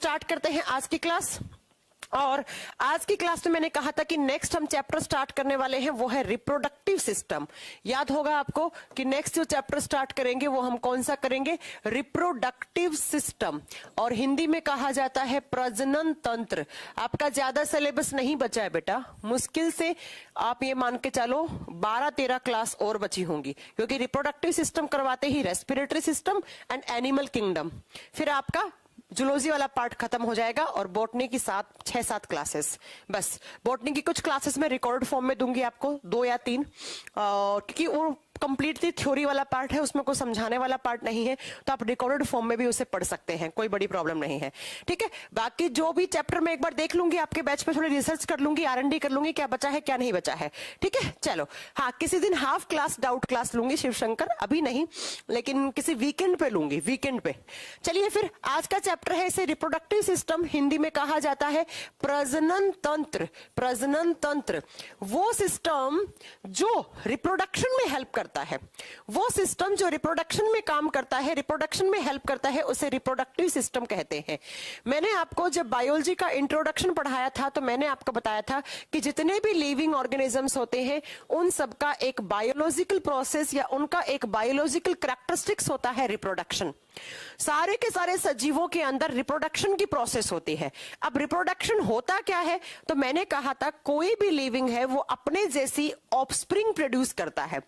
Start करते हैं आज की क्लास। और आज की क्लास में मैंने कहा था कि नेक्स्ट हम चैप्टर स्टार्ट करने वाले हैं, वो है रिप्रोडक्टिव सिस्टम। याद होगा आपको कि नेक्स्ट जो चैप्टर स्टार्ट करेंगे वो हम कौन सा करेंगे, रिप्रोडक्टिव सिस्टम, और हिंदी में कहा जाता है प्रजनन तंत्र। आपका ज्यादा सिलेबस नहीं बचा है बेटा, मुश्किल से आप ये मान के चलो 12-13 क्लास और बची होंगी, क्योंकि रिप्रोडक्टिव सिस्टम करवाते ही respiratory system and animal kingdom, फिर आपका जूलॉजी वाला पार्ट खत्म हो जाएगा और बॉटनी की 6-7 क्लासेस। बस बॉटनी की कुछ क्लासेस में रिकॉर्ड फॉर्म में दूंगी आपको, 2 या 3, क्योंकि वो कंप्लीटली थ्योरी वाला पार्ट है, उसमें कोई समझाने वाला पार्ट नहीं है, तो आप रिकॉर्डेड फॉर्म में भी उसे पढ़ सकते हैं, कोई बड़ी प्रॉब्लम नहीं है। ठीक है, बाकी जो भी चैप्टर में एक बार देख लूंगी, आपके बैच पे थोड़ी रिसर्च कर लूंगी, R&D कर लूंगी, क्या बचा है क्या नहीं बचा है। ठीक है, चलो हाँ, किसी दिन हाफ क्लास डाउट क्लास लूंगी शिवशंकर, अभी नहीं, लेकिन किसी वीकेंड पे लूंगी, वीकेंड पे। चलिए फिर आज का चैप्टर है, इसे रिप्रोडक्टिव सिस्टम, हिंदी में कहा जाता है प्रजनन तंत्र। प्रजनन तंत्र वो सिस्टम जो रिप्रोडक्शन में हेल्प करता है, वो सिस्टम जो रिप्रोडक्शन में काम करता है, रिप्रोडक्शन में हेल्प करता है, उसे रिप्रोडक्टिव सिस्टम कहते हैं। मैंने आपको जब बायोलॉजी का इंट्रोडक्शन पढ़ाया था तो मैंने आपको बताया था कि जितने भी लिविंग ऑर्गेनिजम्स होते हैं उन सबका एक बायोलॉजिकल प्रोसेस या उनका एक बायोलॉजिकल कैरेक्टरिस्टिक्स होता है रिप्रोडक्शन। सारे के सारे सजीवों के अंदर रिप्रोडक्शन की प्रोसेस होती है। अब रिप्रोडक्शन होता क्या है, तो मैंने कहा था कोई भी लिविंग है वो अपने जैसी ऑफस्प्रिंग प्रोड्यूस करता है,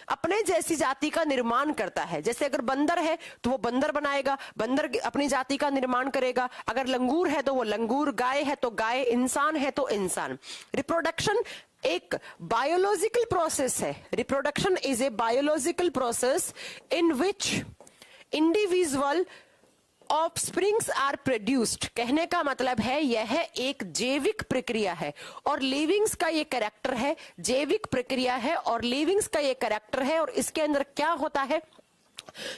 अपने जैसी जाति का निर्माण करता है। जैसे अगर बंदर है तो वो बंदर बनाएगा, बंदर अपनी जाति का निर्माण करेगा। अगर लंगूर है तो वो लंगूर, गाय है तो गाय, इंसान है तो इंसान। रिप्रोडक्शन एक बायोलॉजिकल प्रोसेस है। Reproduction is a biological process in which individual offsprings are produced. कहने का मतलब है यह एक जैविक प्रक्रिया है और लिविंग्स का ये कैरेक्टर है, जैविक प्रक्रिया है और लिविंग्स का ये कैरेक्टर है। और इसके अंदर क्या होता है,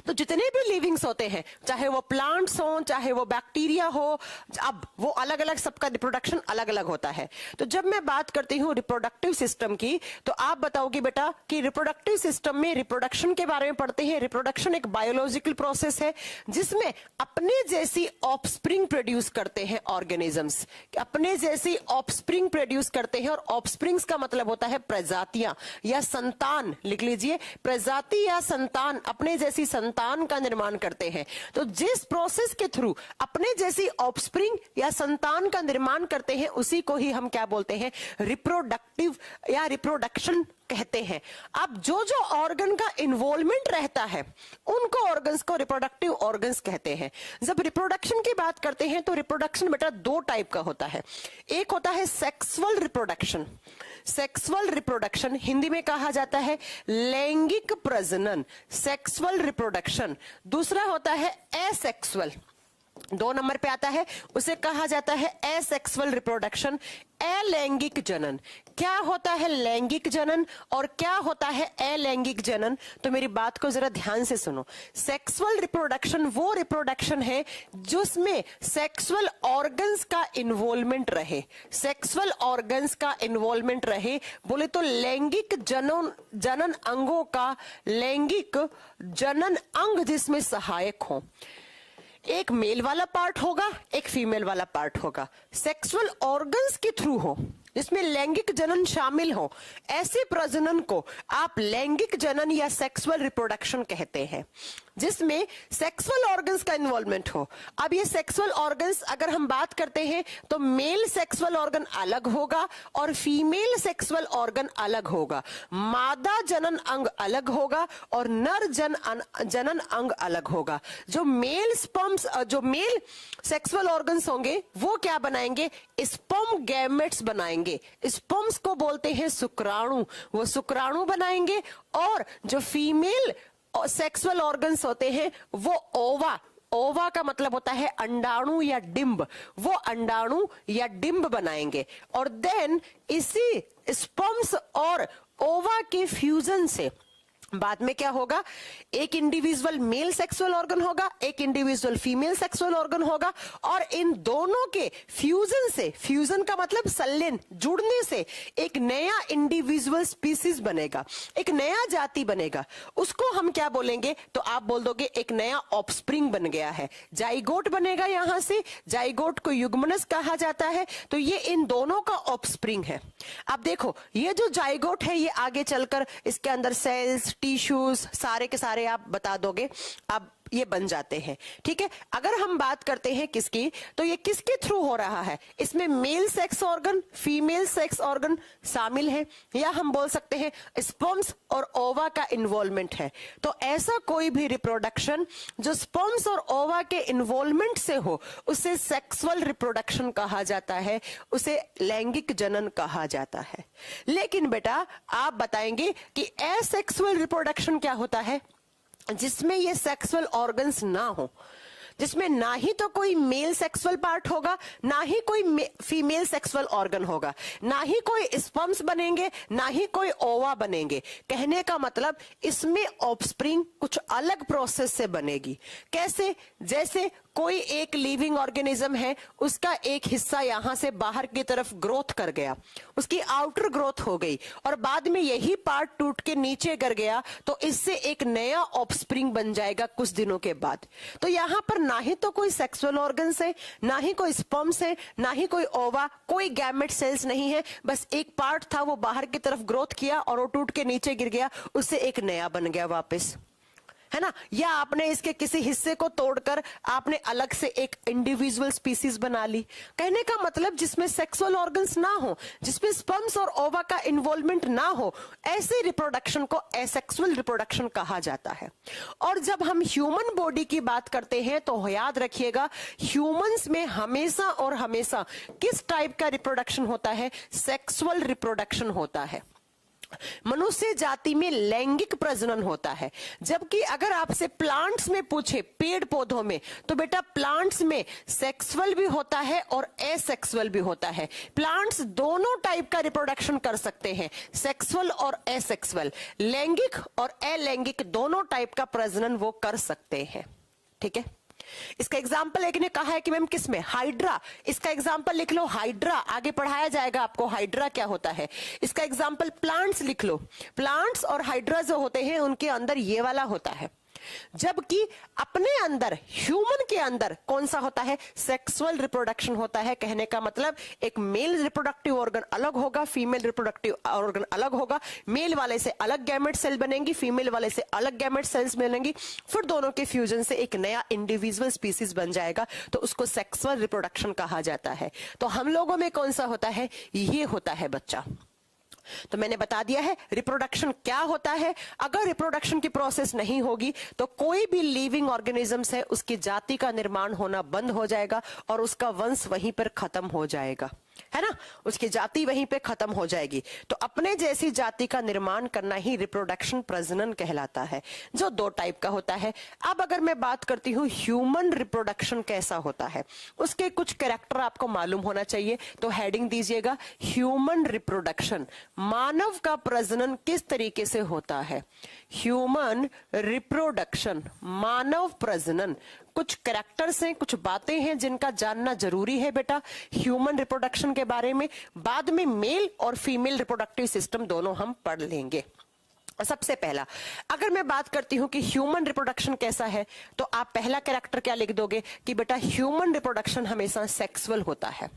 तो जितने भी लिविंग्स होते हैं, चाहे वो प्लांट्स हो, चाहे वो बैक्टीरिया हो, अब वो अलग अलग, सबका रिप्रोडक्शन अलग अलग होता है। तो जब मैं बात करती हूँ रिप्रोडक्टिव सिस्टम की, तो आप बताओगे बेटा कि रिप्रोडक्टिव सिस्टम में रिप्रोडक्शन के बारे में पढ़ते हैं। रिप्रोडक्शन एक बायोलॉजिकल प्रोसेस है जिसमें अपने जैसी ऑफस्प्रिंग प्रोड्यूस करते हैं ऑर्गेनिजम्स, अपने जैसी ऑफस्प्रिंग प्रोड्यूस करते हैं। और ऑफस्प्रिंग्स का मतलब होता है प्रजातियां या संतान, लिख लीजिए, प्रजाति या संतान, अपने जैसी संतान का निर्माण करते हैं। तो जिस प्रोसेस के थ्रू अपने जैसी ऑफस्प्रिंग या संतान का निर्माण करते हैं उसी को ही हम क्या बोलते हैं, रिप्रोडक्टिव या रिप्रोडक्शन कहते हैं। अब जो जो ऑर्गन का इन्वॉल्वमेंट रहता है उनको ऑर्गन्स को रिप्रोडक्टिव ऑर्गन्स कहते हैं। जब रिप्रोडक्शन की बात करते हैं तो रिप्रोडक्शन बेटा 2 टाइप का होता है। एक होता है sexual reproduction. Sexual reproduction Hindi में कहा जाता है लैंगिक प्रजनन, सेक्सुअल रिप्रोडक्शन। दूसरा होता है एसेक्सुअल, 2 नंबर पे आता है, उसे कहा जाता है एसेक्सुअल रिप्रोडक्शन, अलैंगिक जनन। क्या होता है लैंगिक जनन और क्या होता है अलैंगिक जनन, तो मेरी बात को जरा ध्यान से सुनो। सेक्सुअल रिप्रोडक्शन वो रिप्रोडक्शन है जिसमें सेक्सुअल ऑर्गन्स का इन्वॉल्वमेंट रहे, सेक्सुअल ऑर्गन्स का इन्वॉल्वमेंट रहे। बोले तो लैंगिक जनन अंगों का लैंगिक जनन अंग जिसमें सहायक हो। एक मेल वाला पार्ट होगा, एक फीमेल वाला पार्ट होगा, सेक्सुअल ऑर्गन्स के थ्रू हो, जिसमें लैंगिक जनन शामिल हो। ऐसे प्रजनन को आप लैंगिक जनन या सेक्सुअल रिप्रोडक्शन कहते हैं, जिसमें सेक्सुअल ऑर्गन्स का इन्वॉल्वमेंट हो। अब ये सेक्सुअल ऑर्गन्स अगर हम बात करते हैं तो मेल सेक्सुअल ऑर्गन अलग होगा और फीमेल सेक्सुअल ऑर्गन अलग होगा, मादा जनन अंग अलग होगा और नर जनन अंग अलग होगा। जो मेल स्पर्म्स, जो मेल सेक्सुअल ऑर्गन्स होंगे वो क्या बनाएंगे, स्पर्म गैमेट्स बनाएंगे। स्पर्म्स को बोलते हैं शुक्राणु, वो शुक्राणु बनाएंगे। और जो फीमेल सेक्सुअल ऑर्गन्स होते हैं वो ओवा, ओवा का मतलब होता है अंडाणु या डिंब, वो अंडाणु या डिंब बनाएंगे। और देन इसी स्पर्म्स और ओवा के फ्यूजन से बाद में क्या होगा, एक इंडिविजुअल मेल सेक्सुअल ऑर्गन होगा, एक इंडिविजुअल फीमेल सेक्सुअल ऑर्गन होगा, और इन दोनों के फ्यूजन से, फ्यूजन का मतलब संलयन, जुड़ने से एक नया इंडिविजुअल स्पीसीज बनेगा, एक नया जाति बनेगा। उसको हम क्या बोलेंगे, तो आप बोल दोगे एक नया ऑफस्प्रिंग बन गया है, जाइगोट बनेगा। यहां से जाइगोट को युग्मनज कहा जाता है। तो ये इन दोनों का ऑफस्प्रिंग है। अब देखो, ये जो जाइगोट है ये आगे चलकर इसके अंदर सेल्स, टिश्यूज, सारे के सारे आप बता दोगे, अब ये बन जाते हैं। ठीक है, अगर हम बात करते हैं किसकी, तो ये किसके थ्रू हो रहा है, इसमें male sex organ, female sex organ शामिल है, या हम बोल सकते हैं स्पर्म्स और ओवा का इन्वॉल्वमेंट है। तो ऐसा कोई भी रिप्रोडक्शन जो स्पर्म्स और ओवा के इन्वॉल्वमेंट से हो उसे सेक्सुअल रिप्रोडक्शन कहा जाता है, उसे लैंगिक जनन कहा जाता है। लेकिन बेटा आप बताएंगे कि एसेक्सुअल रिप्रोडक्शन क्या होता है, जिसमें ये सेक्सुअल ऑर्गन्स ना हो, जिसमें ना ही तो कोई मेल सेक्सुअल पार्ट होगा, ना ही कोई फीमेल सेक्सुअल ऑर्गन होगा, ना ही कोई स्पर्म्स बनेंगे, ना ही कोई ओवा बनेंगे। कहने का मतलब इसमें ऑफस्प्रिंग कुछ अलग प्रोसेस से बनेगी। कैसे, जैसे कोई एक लिविंग ऑर्गेनिज्म है, उसका एक हिस्सा यहां से बाहर की तरफ ग्रोथ कर गया, उसकी आउटर ग्रोथ हो गई, और बाद में यही पार्ट टूट के नीचे गिर गया, तो इससे एक नया ऑफस्प्रिंग बन जाएगा कुछ दिनों के बाद। तो यहां पर ना ही तो कोई सेक्सुअल ऑर्गन्स है, ना ही कोई स्पर्म्स है, ना ही कोई ओवा, कोई गैमेट सेल्स नहीं है, बस एक पार्ट था वो बाहर की तरफ ग्रोथ किया और वो टूट के नीचे गिर गया, उससे एक नया बन गया वापस, है ना। या आपने इसके किसी हिस्से को तोड़कर आपने अलग से एक इंडिविजुअल स्पीसीज बना ली। कहने का मतलब जिसमें सेक्सुअल ऑर्गन्स ना हो, जिसमें स्पर्म्स और ओवा का इन्वॉल्वमेंट ना हो, ऐसे रिप्रोडक्शन को एसेक्सुअल रिप्रोडक्शन कहा जाता है। और जब हम ह्यूमन बॉडी की बात करते हैं तो याद रखिएगा, ह्यूमंस में हमेशा और हमेशा किस टाइप का रिप्रोडक्शन होता है, सेक्सुअल रिप्रोडक्शन होता है। मनुष्य जाति में लैंगिक प्रजनन होता है, जबकि अगर आपसे प्लांट्स में पूछे, पेड़ पौधों में, तो बेटा प्लांट्स में सेक्सुअल भी होता है और एसेक्सुअल भी होता है। प्लांट्स दोनों टाइप का रिप्रोडक्शन कर सकते हैं, सेक्सुअल और एसेक्सुअल, लैंगिक और अलैंगिक दोनों टाइप का प्रजनन वो कर सकते हैं। ठीक है, इसका एग्जाम्पल एक ने कहा है कि मैम किसमें, हाइड्रा, इसका एग्जाम्पल लिख लो, हाइड्रा, आगे पढ़ाया जाएगा आपको हाइड्रा क्या होता है। इसका एग्जाम्पल प्लांट्स लिख लो, प्लांट्स और हाइड्रा जो होते हैं उनके अंदर ये वाला होता है। जबकि अपने अंदर, ह्यूमन के अंदर कौन सा होता है, सेक्सुअल रिप्रोडक्शन होता है। कहने का मतलब एक मेल रिप्रोडक्टिव ऑर्गन अलग होगा, फीमेल रिप्रोडक्टिव ऑर्गन अलग होगा, मेल वाले से अलग गैमेट सेल बनेंगी, फीमेल वाले से अलग गैमेट सेल्स बनेंगी, फिर दोनों के फ्यूजन से एक नया इंडिविजुअल स्पीसीज बन जाएगा, तो उसको सेक्सुअल रिप्रोडक्शन कहा जाता है। तो हम लोगों में कौन सा होता है, ये होता है बच्चा। तो मैंने बता दिया है रिप्रोडक्शन क्या होता है। अगर रिप्रोडक्शन की प्रोसेस नहीं होगी तो कोई भी लिविंग ऑर्गेनिजम्स है उसकी जाति का निर्माण होना बंद हो जाएगा और उसका वंश वहीं पर खत्म हो जाएगा, है ना, उसकी जाति वहीं पे खत्म हो जाएगी। तो अपने जैसी जाति का निर्माण करना ही रिप्रोडक्शन, प्रजनन कहलाता है, जो दो टाइप का होता है। अब अगर मैं बात करती हूँ ह्यूमन रिप्रोडक्शन कैसा होता है, उसके कुछ कैरेक्टर आपको मालूम होना चाहिए, तो हेडिंग दीजिएगा ह्यूमन रिप्रोडक्शन, मानव का प्रजनन किस तरीके से होता है। ह्यूमन रिप्रोडक्शन, मानव प्रजनन, कुछ कैरेक्टर्स हैं, कुछ बातें हैं जिनका जानना जरूरी है बेटा ह्यूमन रिप्रोडक्शन के बारे में। बाद में मेल और फीमेल रिप्रोडक्टिव सिस्टम दोनों हम पढ़ लेंगे। सबसे पहला अगर मैं बात करती हूं कि ह्यूमन रिप्रोडक्शन कैसा है, तो आप पहला कैरेक्टर क्या लिख दोगे कि बेटा ह्यूमन रिप्रोडक्शन हमेशा सेक्सुअल होता है।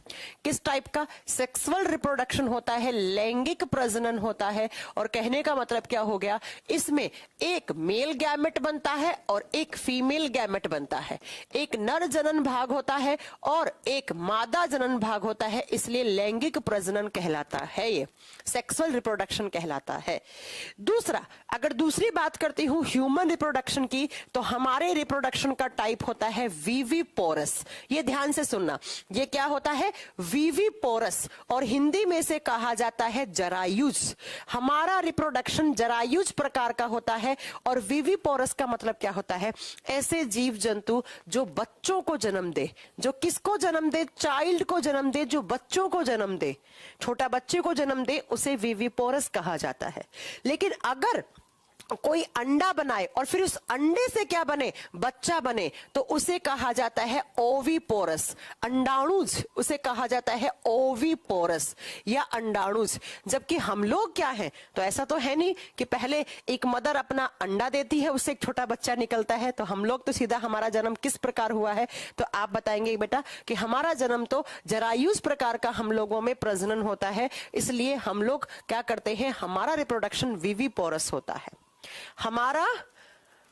किस टाइप का, सेक्सुअल रिप्रोडक्शन होता है, लैंगिक प्रजनन होता है। और कहने का मतलब क्या हो गया, इसमें एक मेल गैमेट बनता है और एक फीमेल गैमेट बनता है, एक नर जनन भाग होता है और एक मादा जनन भाग होता है, इसलिए लैंगिक प्रजनन कहलाता है, ये सेक्सुअल रिप्रोडक्शन कहलाता है। दूसरा, अगर दूसरी बात करती हूं ह्यूमन रिप्रोडक्शन की, तो हमारे रिप्रोडक्शन का टाइप होता है विविपोरस। ये ध्यान से सुनना, ये क्या होता है, विविपोरस, और हिंदी में से कहा जाता है जरायुज। हमारा रिप्रोडक्शन जरायुज प्रकार का होता है। और विविपोरस का मतलब क्या होता है, ऐसे जीव जंतु जो बच्चों को जन्म दे, जो किसको जन्म दे, चाइल्ड को जन्म दे, जो बच्चों को जन्म दे, छोटा बच्चे को जन्म दे, उसे विविपोरस कहा जाता है। लेकिन अगर कोई अंडा बनाए और फिर उस अंडे से क्या बने, बच्चा बने, तो उसे कहा जाता है ओविपोरस, अंडाणुज, उसे कहा जाता है ओविपोरस या अंडाणुज। जबकि हम लोग क्या हैं, तो ऐसा तो है नहीं कि पहले एक मदर अपना अंडा देती है, उससे एक छोटा बच्चा निकलता है। तो हम लोग तो सीधा, हमारा जन्म किस प्रकार हुआ है, तो आप बताएंगे बेटा कि हमारा जन्म तो जरायुज प्रकार का हम लोगों में प्रजनन होता है, इसलिए हम लोग क्या करते हैं, हमारा रिप्रोडक्शन विविपोरस होता है, हमारा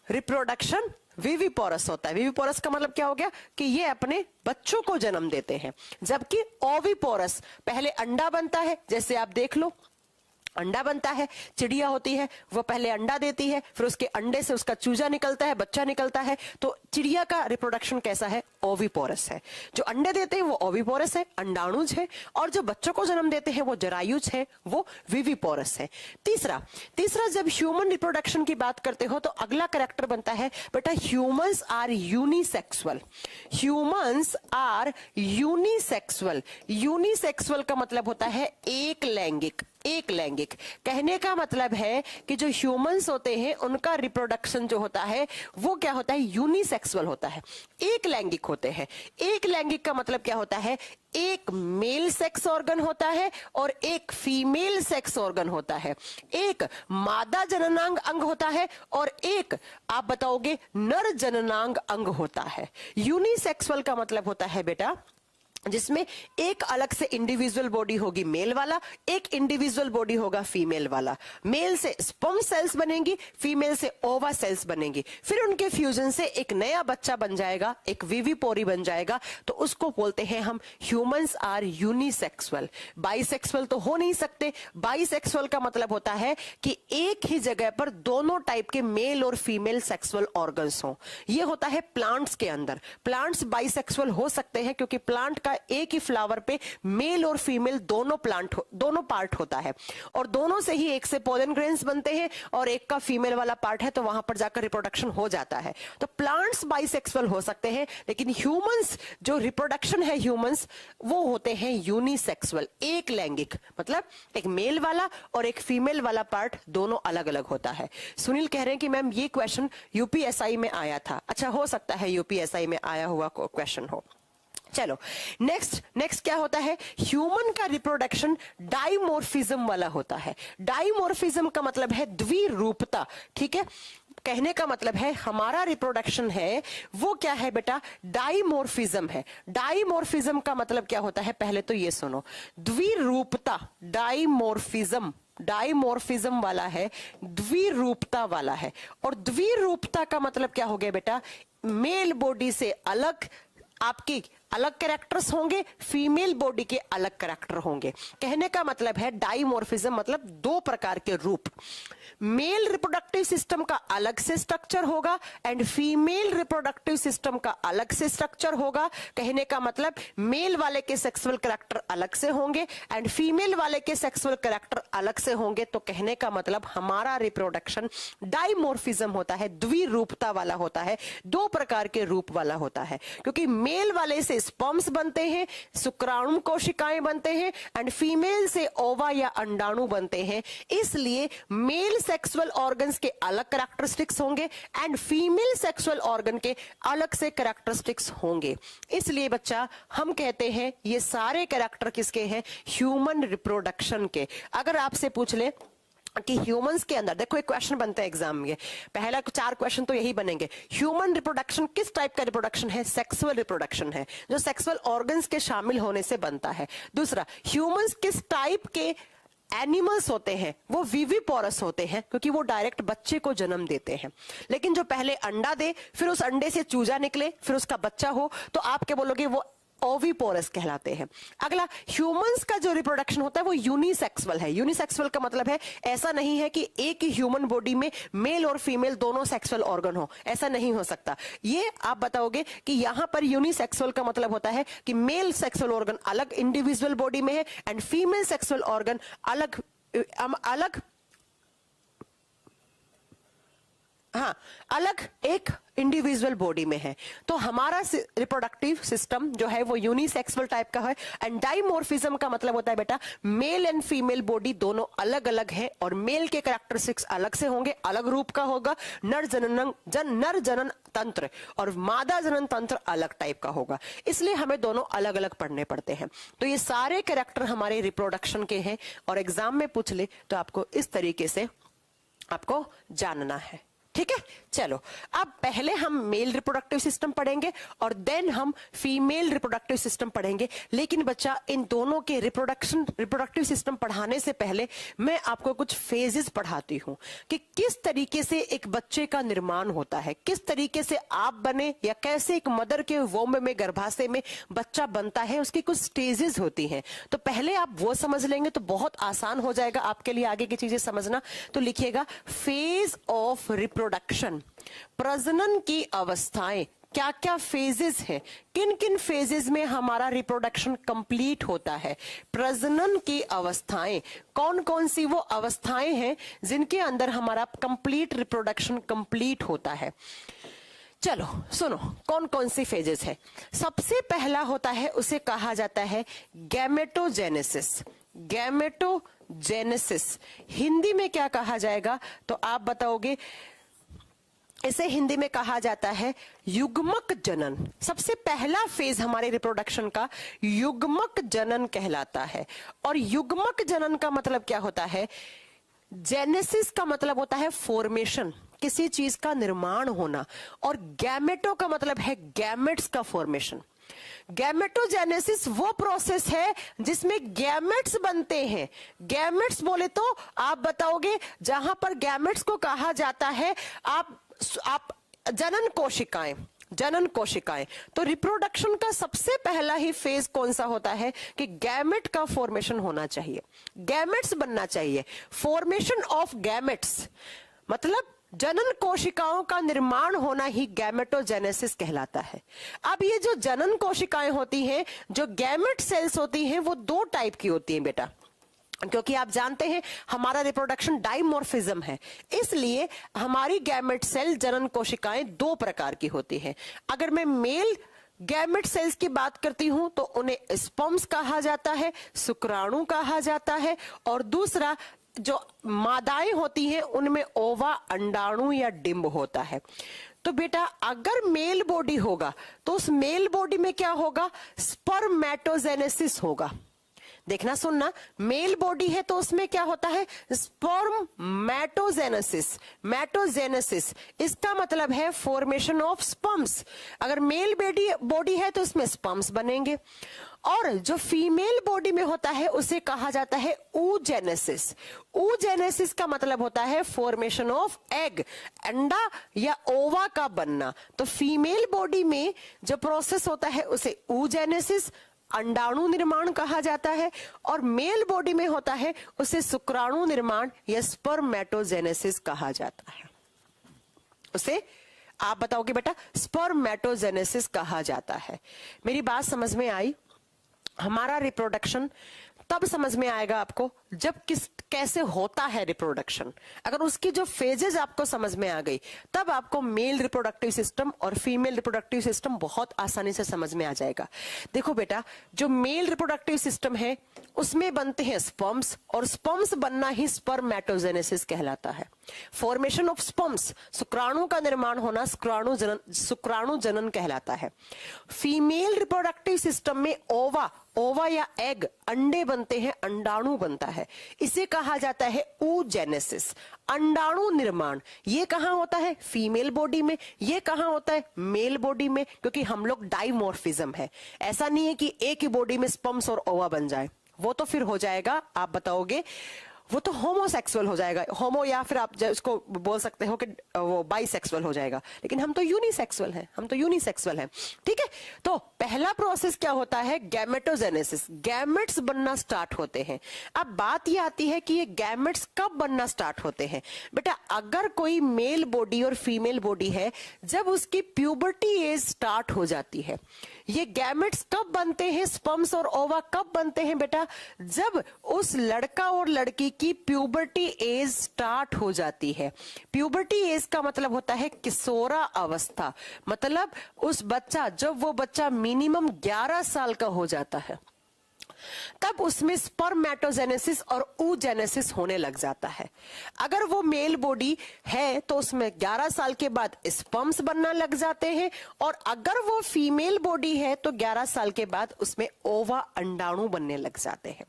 रिप्रोडक्शन विविपोरस होता है। विविपोरस का मतलब क्या हो गया कि ये अपने बच्चों को जन्म देते हैं, जबकि ओविपोरस पहले अंडा बनता है, जैसे आप देख लो अंडा बनता है, चिड़िया होती है वो पहले अंडा देती है, फिर उसके अंडे से उसका चूजा निकलता है, बच्चा निकलता है। तो चिड़िया का रिप्रोडक्शन कैसा है, ओविपोरस है। जो अंडे देते हैं वो ओविपोरस है, अंडाणुज है, और जो बच्चों को जन्म देते हैं वो जरायुज है, वो विविपोरस है। तीसरा जब ह्यूमन रिप्रोडक्शन की बात करते हो तो अगला कैरेक्टर बनता है बेटा humans are unisexual. Humans are unisexual. Unisexual का मतलब होता है एक लैंगिक। एक लैंगिक कहने का मतलब है कि जो ह्यूमंस होते हैं उनका रिप्रोडक्शन जो होता है वो क्या होता है, यूनिसेक्सुअल होता है, एक लैंगिक होते हैं। एक लैंगिक का मतलब क्या होता है, एक मेल सेक्स ऑर्गन होता है और एक फीमेल सेक्स ऑर्गन होता है, एक मादा जननांग अंग होता है और एक आप बताओगे नर जननांग अंग होता है। यूनिसेक्सुअल का मतलब होता है बेटा जिसमें एक अलग से इंडिविजुअल बॉडी होगी मेल वाला, एक इंडिविजुअल बॉडी होगा फीमेल वाला। मेल से स्पर्म सेल्स बनेंगी, फीमेल से ओवा सेल्स बनेंगी, फिर उनके फ्यूजन से एक नया बच्चा बन जाएगा, एक विविपोरी बन जाएगा। तो उसको बोलते हैं हम ह्यूमंस आर यूनिसेक्सुअल। बाइसेक्सुअल तो हो नहीं सकते। बाइसेक्सुअल का मतलब होता है कि एक ही जगह पर दोनों टाइप के मेल और फीमेल सेक्सुअल ऑर्गन्स हो। यह होता है प्लांट्स के अंदर। प्लांट्स बाइसेक्सुअल हो सकते हैं क्योंकि प्लांट का एक ही फ्लावर पे मेल और फीमेल दोनों पार्ट होता है, और दोनों से ही एक से पोलन ग्रेन्स बनते हैं और एक का फीमेल वाला पार्ट है, तो वहां पर जाकर रिप्रोडक्शन हो जाता है। तो प्लांट्स बाइसेक्सुअल हो सकते हैं, लेकिन ह्यूमंस जो रिप्रोडक्शन है ह्यूमंस वो होते हैं यूनिसेक्सुअल, एक लैंगिक। मतलब एक मेल वाला और एक फीमेल वाला पार्ट दोनों अलग अलग होता है। सुनील कह रहे हैं कि मैम ये क्वेश्चन यूपीएसआई में आया था। अच्छा, हो सकता है यूपीएसआई में आया हुआ क्वेश्चन हो। चलो नेक्स्ट क्या होता है, ह्यूमन का रिप्रोडक्शन डाइमोर्फिज्म वाला होता है। डाइमोर्फिज्म का मतलब है द्विरूपता। ठीक है, कहने का मतलब है हमारा रिप्रोडक्शन है वो क्या है बेटा, डाइमोर्फिज्म है। डाइमोर्फिज्म का मतलब क्या होता है, पहले तो ये सुनो, द्विरूपता। डाइमोर्फिज्म वाला है, द्विरूपता वाला है। और द्विरूपता का मतलब क्या हो गया बेटा, मेल बॉडी से अलग आपकी अलग कैरेक्टर्स होंगे, फीमेल बॉडी के अलग कैरेक्टर होंगे। कहने का मतलब है डाइमॉर्फिज्म मतलब दो प्रकार के रूप। मेल रिप्रोडक्टिव सिस्टम का अलग से स्ट्रक्चर होगा एंड फीमेल रिप्रोडक्टिव सिस्टम का अलग से स्ट्रक्चर होगा। कहने का मतलब मेल वाले के सेक्सुअल कैरेक्टर अलग से होंगे एंड फीमेल वाले के सेक्सुअल कैरेक्टर अलग से होंगे। तो कहने का मतलब हमारा रिप्रोडक्शन डाइमॉर्फिज्म होता है, द्विरूपता वाला होता है, दो प्रकार के रूप वाला होता है। क्योंकि मेल वाले से स्पर्म्स बनते हैं, शुक्राणु कोशिकाएं बनते हैं एंड फीमेल से ओवा या अंडाणु बनते हैं। इसलिए मेल सेक्सुअल ऑर्गन्स के अलग कैरेक्टरिस्टिक्स होंगे एंड फीमेल सेक्सुअल ऑर्गन के अलग से कैरेक्टरिस्टिक्स होंगे। इसलिए बच्चा हम कहते हैं ये सारे कैरेक्टर किसके हैं, ह्यूमन रिप्रोडक्शन के। अगर आपसे पूछ ले कि ह्यूमंस के अंदर, देखो एक क्वेश्चन बनता है एग्जाम में, पहला 4 क्वेश्चन तो यही बनेंगे। ह्यूमन रिप्रोडक्शन किस टाइप का रिप्रोडक्शन है, सेक्सुअल रिप्रोडक्शन है जो सेक्सुअल ऑर्गन्स के शामिल होने से बनता है। दूसरा, ह्यूमंस किस टाइप के एनिमल्स होते हैं, वो विविपोरस होते हैं क्योंकि वो डायरेक्ट बच्चे को जन्म देते हैं। लेकिन जो पहले अंडा दे, फिर उस अंडे से चूजा निकले, फिर उसका बच्चा हो, तो आप क्या बोलोगे, वो ओविपोरस कहलाते हैं। अगला, ह्यूमंस का जो रिप्रोडक्शन होता है वो यूनिसेक्सुअल है। यूनिसेक्सुअल का मतलब है ऐसा नहीं है कि एक ही ह्यूमन बॉडी में मेल और फीमेल दोनों सेक्सुअल ऑर्गन हो, ऐसा नहीं हो सकता। ये आप बताओगे कि यहां पर यूनिसेक्सुअल का मतलब होता है कि मेल सेक्सुअल ऑर्गन अलग इंडिविजुअल बॉडी में है एंड फीमेल सेक्सुअल ऑर्गन अलग हाँ, अलग एक इंडिविजुअल बॉडी में है। तो हमारा रिप्रोडक्टिव सिस्टम जो है वो यूनिसेक्सुअल टाइप का है। एंड डाइमॉर्फिज्म का मतलब होता है बेटा मेल एंड फीमेल बॉडी दोनों अलग अलग है, और मेल के कैरेक्टरिस्टिक्स अलग से होंगे, अलग रूप का होगा। नर जनन तंत्र और मादा जनन तंत्र अलग टाइप का होगा, इसलिए हमें दोनों अलग अलग पढ़ने पड़ते हैं। तो ये सारे कैरेक्टर हमारे रिप्रोडक्शन के हैं, और एग्जाम में पूछ ले तो आपको इस तरीके से आपको जानना है। ठीक है, चलो अब पहले हम मेल रिप्रोडक्टिव सिस्टम पढ़ेंगे और देन हम फीमेल रिप्रोडक्टिव सिस्टम पढ़ेंगे। लेकिन बच्चा इन दोनों के रिप्रोडक्टिव सिस्टम पढ़ाने से पहले मैं आपको कुछ फेजेस पढ़ाती हूं कि किस तरीके से एक बच्चे का निर्माण होता है, किस तरीके से आप बने या कैसे एक मदर के वोम में गर्भाशय में बच्चा बनता है, उसकी कुछ स्टेजेस होती हैं। तो पहले आप वो समझ लेंगे तो बहुत आसान हो जाएगा आपके लिए आगे की चीजें समझना। तो लिखिएगा फेज ऑफ रिप्रोडक्शन, प्रजनन की अवस्थाएं, क्या क्या फेजेस हैं, किन किन फेजेस में हमारा रिप्रोडक्शन कंप्लीट होता है। प्रजनन की अवस्थाएं, कौन कौन सी वो अवस्थाएं हैं जिनके अंदर हमारा कंप्लीट रिप्रोडक्शन कंप्लीट होता है। चलो सुनो कौन कौन सी फेजेस है। सबसे पहला होता है, उसे कहा जाता है गैमेटोजेनेसिस। गैमेटोजेनेसिस हिंदी में क्या कहा जाएगा तो आप बताओगे, इसे हिंदी में कहा जाता है युग्मक जनन। सबसे पहला फेज हमारे रिप्रोडक्शन का युग्मक जनन कहलाता है। और युग्मक जनन का मतलब क्या होता है? जेनेसिस का मतलब होता है फॉर्मेशन, किसी चीज का निर्माण होना, और गैमेटो का मतलब है गैमेट्स का फॉर्मेशन। गैमेटोजेनेसिस वो प्रोसेस है जिसमें गैमेट्स बनते हैं। गैमेट्स बोले तो आप बताओगे जहां पर गैमेट्स को कहा जाता है आप जनन कोशिकाएं। तो रिप्रोडक्शन का सबसे पहला ही फेज कौन सा होता है कि गैमेट का फॉर्मेशन होना चाहिए, गैमेट्स बनना चाहिए। फॉर्मेशन ऑफ गैमेट्स मतलब जनन कोशिकाओं का निर्माण होना ही गैमेटोजेनेसिस कहलाता है। अब ये जो जनन कोशिकाएं होती हैं, जो गैमेट सेल्स होती हैं, वो दो टाइप की होती हैं बेटा, क्योंकि आप जानते हैं हमारा रिप्रोडक्शन डाइमॉर्फिज्म है, इसलिए हमारी गैमेट सेल जनन कोशिकाएं दो प्रकार की होती हैं। अगर मैं मेल गैमेट सेल्स की बात करती हूं तो उन्हें स्पर्म्स कहा जाता है, शुक्राणु कहा जाता है, और दूसरा जो मादाएं होती हैं उनमें ओवा, अंडाणु या डिंब होता है। तो बेटा अगर मेल बॉडी होगा तो उस मेल बॉडी में क्या होगा? स्पर्मेटोजेनेसिस होगा। देखना सुनना, मेल बॉडी है तो उसमें क्या होता है? स्पर्मेटोजेनेसिस। इसका मतलब है फॉर्मेशन ऑफ स्पर्म्स। अगर मेल बॉडी है तो इसमें स्पर्म्स बनेंगे, और जो फीमेल बॉडी में होता है उसे कहा जाता है oogenesis। oogenesis का मतलब होता है फॉर्मेशन ऑफ एग, अंडा या ओवा का बनना। तो फीमेल बॉडी में जो प्रोसेस होता है उसे oogenesis, अंडाणु निर्माण कहा जाता है, और मेल बॉडी में होता है उसे शुक्राणु निर्माण या स्पर्मेटोजेनेसिस कहा जाता है। उसे आप बताओगे बेटा स्पर्मेटोजेनेसिस कहा जाता है। मेरी बात समझ में आई? हमारा रिप्रोडक्शन तब समझ में आएगा आपको जब कैसे होता है रिप्रोडक्शन। अगर उसकी जो फेजेस आपको समझ में आ गई तब आपको मेल रिप्रोडक्टिव सिस्टम और फीमेल रिप्रोडक्टिव सिस्टम बहुत आसानी से समझ में आ जाएगा। देखो बेटा, जो मेल रिप्रोडक्टिव सिस्टम है उसमें बनते हैं स्पर्म्स, और स्पर्म्स बनना ही स्पर्मेटोजेनेसिस कहलाता है। फॉर्मेशन ऑफ स्पर्म्स, शुक्राणु का निर्माण होना शुक्राणु जनन कहलाता है। फीमेल रिप्रोडक्टिव सिस्टम में ओवा या एग, अंडे बनते हैं, अंडाणु बनता है, इसे कहा जाता है oogenesis। अंडाणु निर्माण ये कहां होता है? फीमेल बॉडी में। ये कहां होता है? मेल बॉडी में, क्योंकि हम लोग डाइमॉर्फिज्म है। ऐसा नहीं है कि एक ही बॉडी में स्पर्म्स और ओवा बन जाए, वो तो फिर हो जाएगा, आप बताओगे वो तो होमोसेक्सुअल हो जाएगा, होमो, या फिर आप उसको बोल सकते हो कि वो बाइसेक्सुअल हो जाएगा। लेकिन हम तो यूनिसेक्सुअल हैं, ठीक है। तो पहला प्रोसेस क्या होता है? गैमेटोजेनेसिस। गैमेट्स बनना स्टार्ट होते हैं। अब बात ये आती है कि ये गैमेट्स कब बनना स्टार्ट होते हैं। बेटा अगर कोई मेल बॉडी और फीमेल बॉडी है, जब उसकी प्यूबर्टी एज स्टार्ट हो जाती है, ये गैमेट्स कब बनते हैं, स्पर्म्स और ओवा कब बनते हैं बेटा? जब उस लड़का और लड़की की प्यूबर्टी एज स्टार्ट हो जाती है। प्यूबर्टी एज का मतलब होता है किशोरा अवस्था, मतलब उस बच्चा, जब वो बच्चा मिनिमम 11 साल का हो जाता है, तब उसमें स्पर्मेटोजेनेसिस और oogenesis होने लग जाता है। अगर वो मेल बॉडी है तो उसमें 11 साल के बाद स्पर्म्स बनना लग जाते हैं, और अगर वो फीमेल बॉडी है तो 11 साल के बाद उसमें ओवा, अंडाणु बनने लग जाते हैं।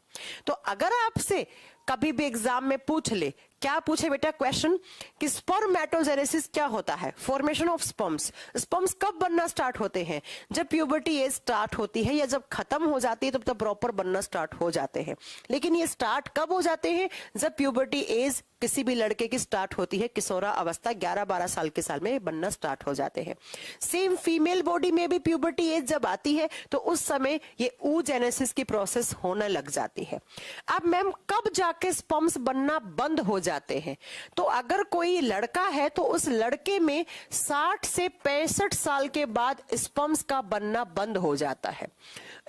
तो अगर आपसे कभी भी एग्जाम में पूछ ले, क्या पूछे बेटा क्वेश्चन कि स्पर्मेटोजेनेसिस क्या होता है, फॉर्मेशन ऑफ स्पर्म्स, स्पर्म्स कब बनना स्टार्ट होते हैं? जब प्यूबर्टी एज स्टार्ट होती है या जब खत्म हो जाती है तब तक प्रॉपर बनना स्टार्ट हो जाते हैं। लेकिन ये स्टार्ट कब हो जाते हैं? जब प्यूबर्टी एज किसी भी लड़के की स्टार्ट होती है, किशोरा अवस्था 11-12 साल के साल में बनना स्टार्ट हो जाते हैं। सेम फीमेल बॉडी में भी प्यूबर्टी एज जब आती है तो उस समय ये oogenesis की प्रोसेस होने लग जाती है। अब मैम कब जाके स्पर्म्स बनना बंद हो जाते हैं? तो अगर कोई लड़का है तो उस लड़के में 60 से 65 साल के बाद स्पर्म्स का बनना बंद हो जाता है।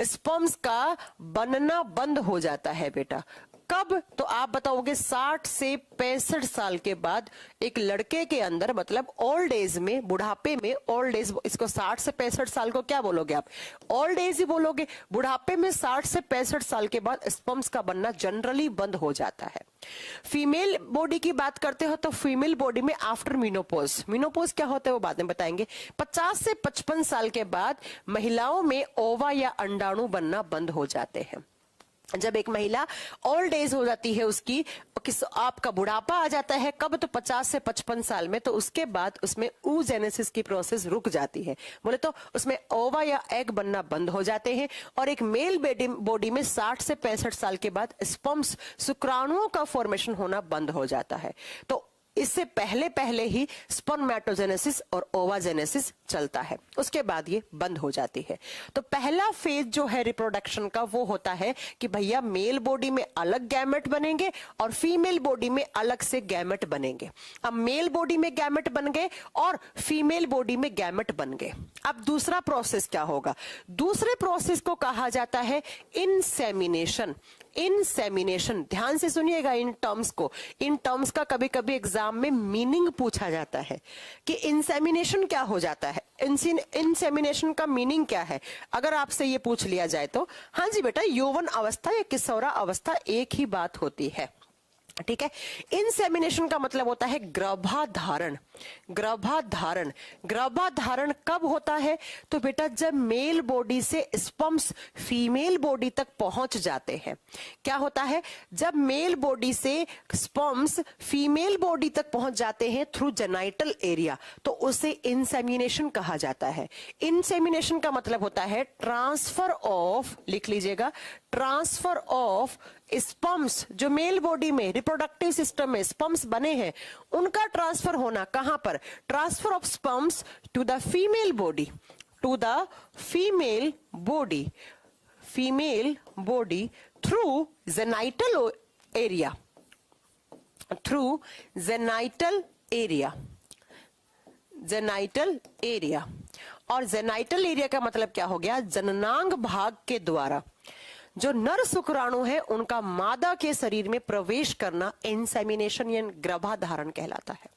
स्पर्म्स का बनना बंद हो जाता है बेटा। कब? तो आप बताओगे 60 से 65 साल के बाद एक लड़के के अंदर, मतलब ओल्ड एज में, बुढ़ापे में, ओल्ड एज, इसको 60 से 65 साल को क्या बोलोगे आप? ओल्ड एज ही बोलोगे। बुढ़ापे में 60 से 65 साल के बाद स्पर्म्स का बनना जनरली बंद हो जाता है। फीमेल बॉडी की बात करते हो तो फीमेल बॉडी में आफ्टर मीनोपोज, मीनोपोज क्या होता है वो बाद में बताएंगे, 50 से 55 साल के बाद महिलाओं में ओवा या अंडाणु बनना बंद हो जाते हैं। जब एक महिला ओल्ड एज हो जाती है, उसकी आपका बुढ़ापा आ जाता है, कब? तो 50 से 55 साल में, तो उसके बाद उसमें oogenesis की प्रोसेस रुक जाती है। बोले तो उसमें ओवा या एग बनना बंद हो जाते हैं, और एक मेल बॉडी में 60 से 65 साल के बाद स्पर्म्स, शुक्राणुओं का फॉर्मेशन होना बंद हो जाता है। तो इससे पहले पहले ही स्पर्मेटोजेनेसिस और ओवाजेनेसिस चलता है, उसके बाद ये बंद हो जाती है। तो पहला फेज जो है रिप्रोडक्शन का वो होता है कि भैया मेल बॉडी में अलग गैमेट बनेंगे और फीमेल बॉडी में अलग से गैमेट बनेंगे। अब मेल बॉडी में गैमेट बन गए और फीमेल बॉडी में गैमेट बन गए। अब दूसरा प्रोसेस क्या होगा? दूसरे प्रोसेस को कहा जाता है इंसेमिनेशन। इंसेमिनेशन, ध्यान से सुनिएगा इन टर्म्स को। इन टर्म्स का कभी कभी एग्जाम में मीनिंग पूछा जाता है कि इंसेमिनेशन क्या हो जाता है, इंसेमिनेशन का मीनिंग क्या है। अगर आपसे ये पूछ लिया जाए तो हाँ जी बेटा, यौवन अवस्था या किशोरा अवस्था एक ही बात होती है, ठीक है। इंसेमिनेशन का मतलब होता है गर्भाधारण। गर्भाधारण, गर्भाधारण कब होता है? तो बेटा जब मेल बॉडी से स्पर्म्स फीमेल बॉडी तक पहुंच जाते हैं। क्या होता है? जब मेल बॉडी से स्पर्म्स फीमेल बॉडी तक पहुंच जाते हैं थ्रू जेनाइटल एरिया, तो उसे इंसेमिनेशन कहा जाता है। इंसेमिनेशन का मतलब होता है ट्रांसफर ऑफ, लिख लीजिएगा, ट्रांसफर ऑफ स्पर्म्स, जो मेल बॉडी में रिप्रोडक्टिव सिस्टम में स्पर्म्स बने हैं उनका ट्रांसफर होना। कहां पर? Transfer of sperms to the female body, to the female body, female body through genital area, through genital area, genital area. और जेनाइटल एरिया का मतलब क्या हो गया? जननांग भाग के द्वारा जो नर शुक्राणु है उनका मादा के शरीर में प्रवेश करना इंसेमिनेशन या गर्भाधारण कहलाता है।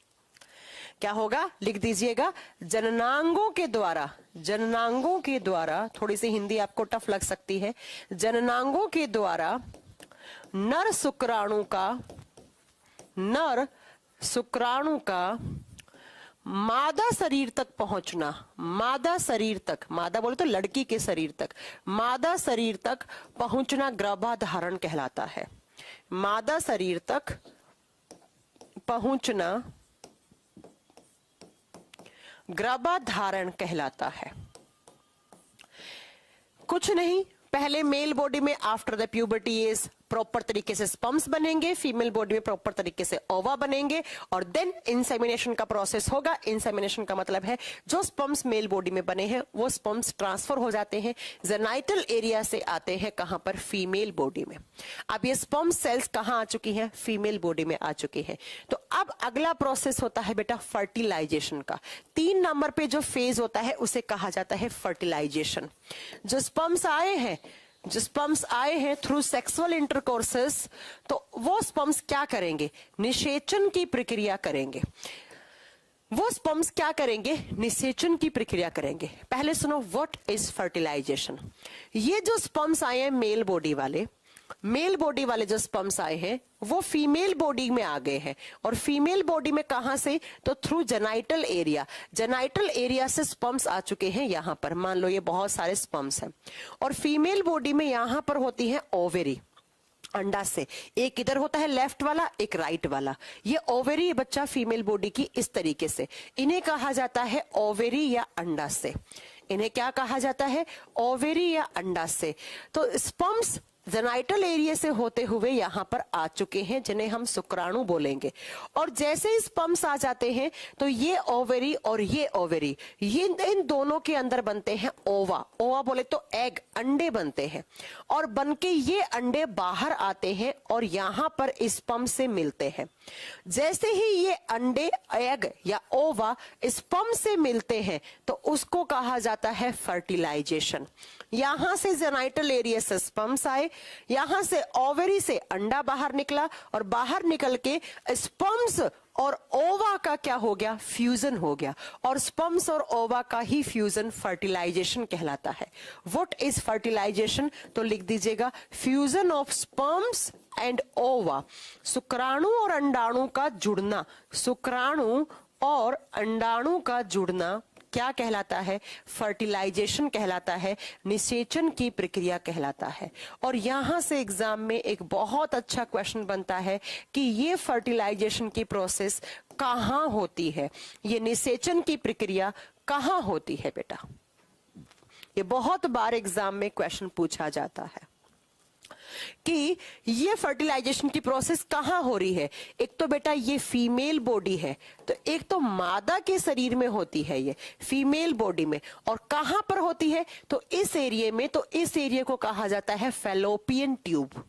क्या होगा? लिख दीजिएगा, जननांगों के द्वारा, जननांगों के द्वारा, थोड़ी सी हिंदी आपको टफ लग सकती है, जननांगों के द्वारा नर शुक्राणु का, नर शुक्राणु का मादा शरीर तक पहुंचना, मादा शरीर तक, मादा बोले तो लड़की के शरीर तक, मादा शरीर तक पहुंचना गर्भाधारण कहलाता है। मादा शरीर तक पहुंचना गर्भाधारण कहलाता है। कुछ नहीं, पहले मेल बॉडी में after the puberty as proper तरीके से स्पर्म्स बनेंगे, फीमेल बॉडी में प्रॉपर तरीके से ओवा बनेंगे, और देन इंसेमिनेशन का प्रोसेस होगा। इंसेमिनेशन का मतलब है जो स्पर्म्स मेल बॉडी में बने हैं वो स्पर्म्स ट्रांसफर हो जाते हैं, जेनाइटल एरिया से आते हैं कहां पर, फीमेल बॉडी में। अब ये स्पर्म सेल्स कहां आ चुकी हैं, फीमेल बॉडी में आ चुकी हैं। तो अब अगला प्रोसेस होता है बेटा फर्टिलाइजेशन का। 3 नंबर पे जो फेज होता है उसे कहा जाता है फर्टिलाइजेशन। जो स्पर्म्स आए हैं थ्रू सेक्सुअल इंटरकोर्सेस, तो वो स्पर्म्स क्या करेंगे, निषेचन की प्रक्रिया करेंगे। वो स्पर्म्स क्या करेंगे, निषेचन की प्रक्रिया करेंगे। पहले सुनो व्हाट इज फर्टिलाइजेशन। ये जो स्पर्म्स आए हैं मेल बॉडी वाले जो स्पर्म्स आए हैं वो फीमेल बॉडी में आ गए हैं, और फीमेल बॉडी में कहां से, तो थ्रू जेनाइटल एरिया से स्पर्म्स आ चुके हैं यहां पर। मान लो ये बहुत सारे स्पर्म्स हैं, और फीमेल बॉडी में यहां पर होती है ओवेरी, अंडा से। एक इधर होता है लेफ्ट वाला, एक राइट वाला। ये ओवेरी बच्चा फीमेल बॉडी की इस तरीके से, इन्हें कहा जाता है ओवेरी या अंडा से। इन्हें क्या कहा जाता है, ओवेरी या अंडा से। तो स्पर्म्स जेनाइटल एरिया से होते हुए यहां पर आ चुके हैं, जिन्हें हम शुक्राणु बोलेंगे। और जैसे ही स्पर्म्स आ जाते हैं तो ये ओवेरी और ये ओवेरी, ये इन दोनों के अंदर बनते हैं ओवा बोले तो एग, अंडे बनते हैं। और बनके ये अंडे बाहर आते हैं और यहां पर स्पर्म से मिलते हैं। जैसे ही ये अंडे, एग या ओवा स्पर्म से मिलते हैं तो उसको कहा जाता है फर्टिलाइजेशन। यहां से जेनाइटल एरिया से स्पर्म्स आए, यहां से ओवेरी से अंडा बाहर निकला, और बाहर निकल के स्पर्म्स और ओवा का क्या हो गया, फ्यूजन हो गया। और स्पर्म्स और ओवा का ही फ्यूजन फर्टिलाइजेशन कहलाता है। व्हाट इज फर्टिलाइजेशन, तो लिख दीजिएगा फ्यूजन ऑफ स्पर्म्स एंड ओवा, शुक्राणु और अंडाणु का जुड़ना। शुक्राणु और अंडाणु का जुड़ना क्या कहलाता है, फर्टिलाइजेशन कहलाता है, निषेचन की प्रक्रिया कहलाता है। और यहां से एग्जाम में एक बहुत अच्छा क्वेश्चन बनता है कि ये फर्टिलाइजेशन की प्रोसेस कहां होती है, ये निषेचन की प्रक्रिया कहां होती है बेटा। ये बहुत बार एग्जाम में क्वेश्चन पूछा जाता है कि ये फर्टिलाइजेशन की प्रोसेस कहां हो रही है। एक तो बेटा ये फीमेल बॉडी है, तो एक तो मादा के शरीर में होती है ये फीमेल बॉडी में, और कहां पर होती है, तो इस एरिया में। तो इस एरिया को कहा जाता है फैलोपियन ट्यूब।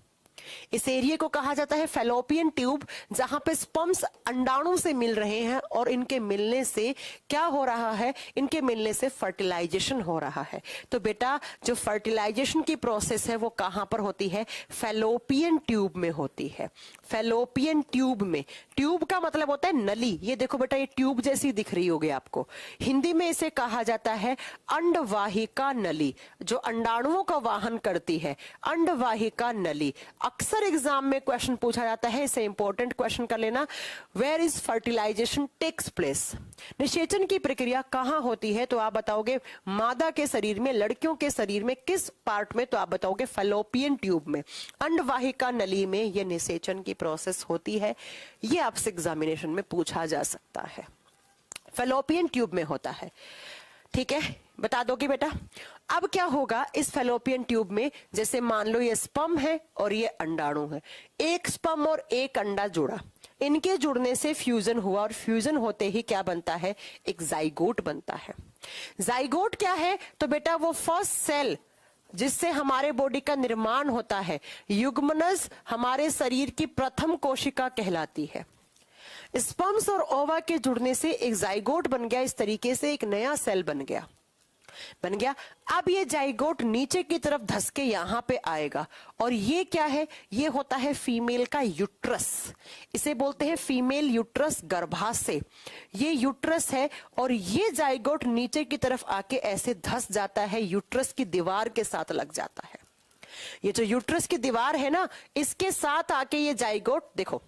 इस एरिया को कहा जाता है फैलोपियन ट्यूब, जहां पे स्पर्म्स अंडाणु से मिल रहे हैं, और इनके मिलने से क्या हो रहा है, इनके मिलने से फर्टिलाइजेशन हो रहा है। तो बेटा जो फर्टिलाइजेशन की प्रोसेस है वो कहां पर होती है, फैलोपियन ट्यूब में होती है। फैलोपियन ट्यूब में, ट्यूब का मतलब होता है नली। ये देखो बेटा, ये ट्यूब जैसी दिख रही होगी आपको। हिंदी में इसे कहा जाता है अंडवाहिका नली, जो अंडाणुओं का वाहन करती है, अंडवाहिका नली। अक्सर एग्जाम में क्वेश्चन पूछा जाता है, इसे इंपॉर्टेंट क्वेश्चन कर लेना, where is fertilisation takes place. निषेचन की प्रक्रिया कहां होती है, तो आप बताओगे मादा के शरीर में, लड़कियों के शरीर में किस पार्ट में, तो आप बताओगे फैलोपियन ट्यूब में, अंडवाहिका नली में यह निषेचन की प्रोसेस होती है। यह आपसे एग्जामिनेशन में पूछा जा सकता है, फैलोपियन ट्यूब में होता है। ठीक है, बता दोगे बेटा। अब क्या होगा इस फैलोपियन ट्यूब में, जैसे मान लो ये स्पर्म है और ये अंडाणु है, एक स्पर्म और एक अंडा जुड़ा, इनके जुड़ने से फ्यूजन हुआ, और फ्यूजन होते ही क्या बनता है, एक जाइगोट बनता है। जाइगोट क्या है, तो बेटा वो फर्स्ट सेल जिससे हमारे बॉडी का निर्माण होता है, युग्मनज हमारे शरीर की प्रथम कोशिका कहलाती है। स्पर्म्स और ओवा के जुड़ने से एक जाइगोट बन गया, इस तरीके से एक नया सेल बन गया। अब ये जाइगोट नीचे की तरफ धसके यहां पे आएगा, और ये क्या है, ये होता है फीमेल का यूट्रस। इसे बोलते हैं फीमेल यूट्रस, गर्भाशय। ये यूट्रस है, और ये जाइगोट नीचे की तरफ आके ऐसे धस जाता है, यूट्रस की दीवार के साथ लग जाता है। ये जो यूट्रस की दीवार है ना, इसके साथ आके ये जाइगोट, देखो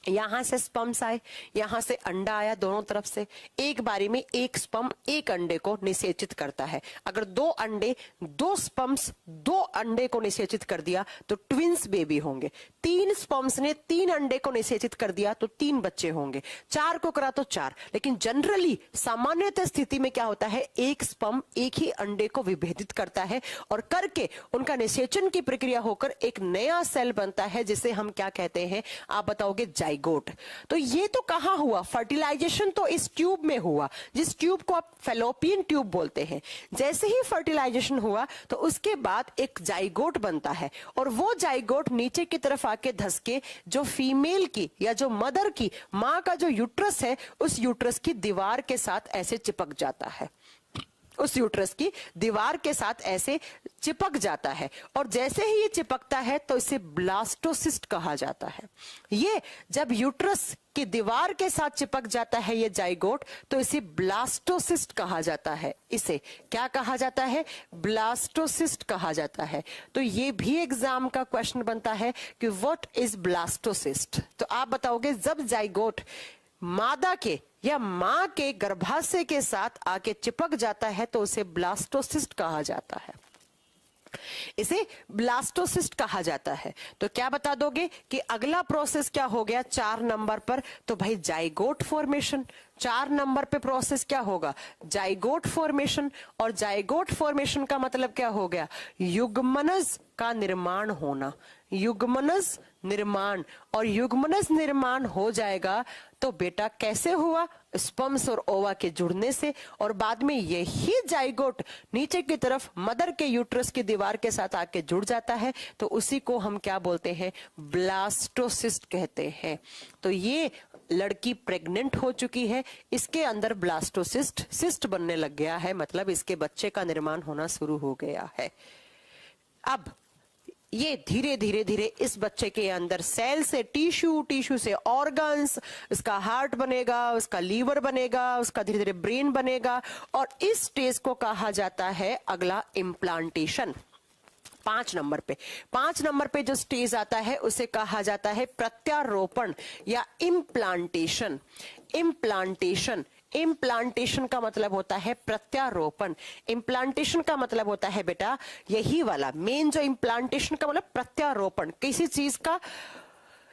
यहां से स्पर्म्स आए, यहां से अंडा आया, दोनों तरफ से एक बारी में एक स्पर्म एक अंडे को निषेचित करता है। अगर 2 अंडे 2 स्पर्म्स 2 अंडे को निषेचित कर दिया तो ट्विंस बेबी होंगे। 3 स्पर्म्स ने 3 अंडे को निषेचित कर दिया तो 3 बच्चे होंगे। 4 को करा तो 4। लेकिन जनरली सामान्यतः स्थिति में क्या होता है, एक स्पर्म एक ही अंडे को विभेदित करता है और करके उनका निषेचन की प्रक्रिया होकर एक नया सेल बनता है जिसे हम क्या कहते हैं, आप बताओगे, जाइगोट। तो ये तो कहां हुआ, फर्टिलाइजेशन तो इस ट्यूब में हुआ, जिस ट्यूब को आप फैलोपियन ट्यूब बोलते हैं। जैसे ही फर्टिलाइजेशन हुआ तो उसके बाद एक जाइगोट बनता है और वो जाइगोट नीचे की तरफ आके धस के जो फीमेल की या जो मदर की, मां का जो यूट्रस है, उस यूट्रस की दीवार के साथ ऐसे चिपक जाता है, उस यूट्रस की दीवार के साथ ऐसे चिपक जाता है। और जैसे ही ये चिपकता है तो इसे ब्लास्टोसिस्ट कहा जाता है। ये जब यूट्रस की दीवार के साथ चिपक जाता है ये जाइगोट, तो इसे ब्लास्टोसिस्ट कहा जाता है। इसे क्या कहा जाता है, ब्लास्टोसिस्ट कहा जाता है। तो ये भी एग्जाम का क्वेश्चन बनता है कि व्हाट इज ब्लास्टोसिस्ट। तो आप बताओगे जब जाइगोट मादा के या मां के गर्भाशय के साथ आके चिपक जाता है तो उसे ब्लास्टोसिस्ट कहा जाता है, इसे ब्लास्टोसिस्ट कहा जाता है। तो क्या बता दोगे कि अगला प्रोसेस क्या हो गया 4 नंबर पर, तो भाई जाइगोट फॉर्मेशन। 4 नंबर पे प्रोसेस क्या होगा, जाइगोट फॉर्मेशन। और जाइगोट फॉर्मेशन का मतलब क्या हो गया, युग्मनज का निर्माण होना, युग्मनज निर्माण। और युग्मनज निर्माण हो जाएगा तो बेटा कैसे हुआ, स्पर्म्स और ओवा के जुड़ने से, और बाद में यही जाइगोट नीचे की तरफ मदर के यूट्रस की दीवार के साथ आके जुड़ जाता है। तो उसी को हम क्या बोलते हैं, ब्लास्टोसिस्ट कहते हैं। तो ये लड़की प्रेग्नेंट हो चुकी है, इसके अंदर ब्लास्टोसिस्ट सिस्ट बनने लग गया है, मतलब इसके बच्चे का निर्माण होना शुरू हो गया है। अब ये धीरे धीरे धीरे इस बच्चे के अंदर सेल से टिश्यू, टिश्यू से ऑर्गन्स, इसका हार्ट बनेगा, उसका लीवर बनेगा, उसका धीरे धीरे ब्रेन बनेगा। और इस स्टेज को कहा जाता है अगला इम्प्लांटेशन। 5 नंबर पे जो स्टेज आता है उसे कहा जाता है प्रत्यारोपण या इम्प्लांटेशन। इम्प्लांटेशन का मतलब होता है प्रत्यारोपण। इम्प्लांटेशन का मतलब होता है बेटा यही वाला मेन, जो इम्प्लांटेशन का मतलब प्रत्यारोपण, किसी चीज का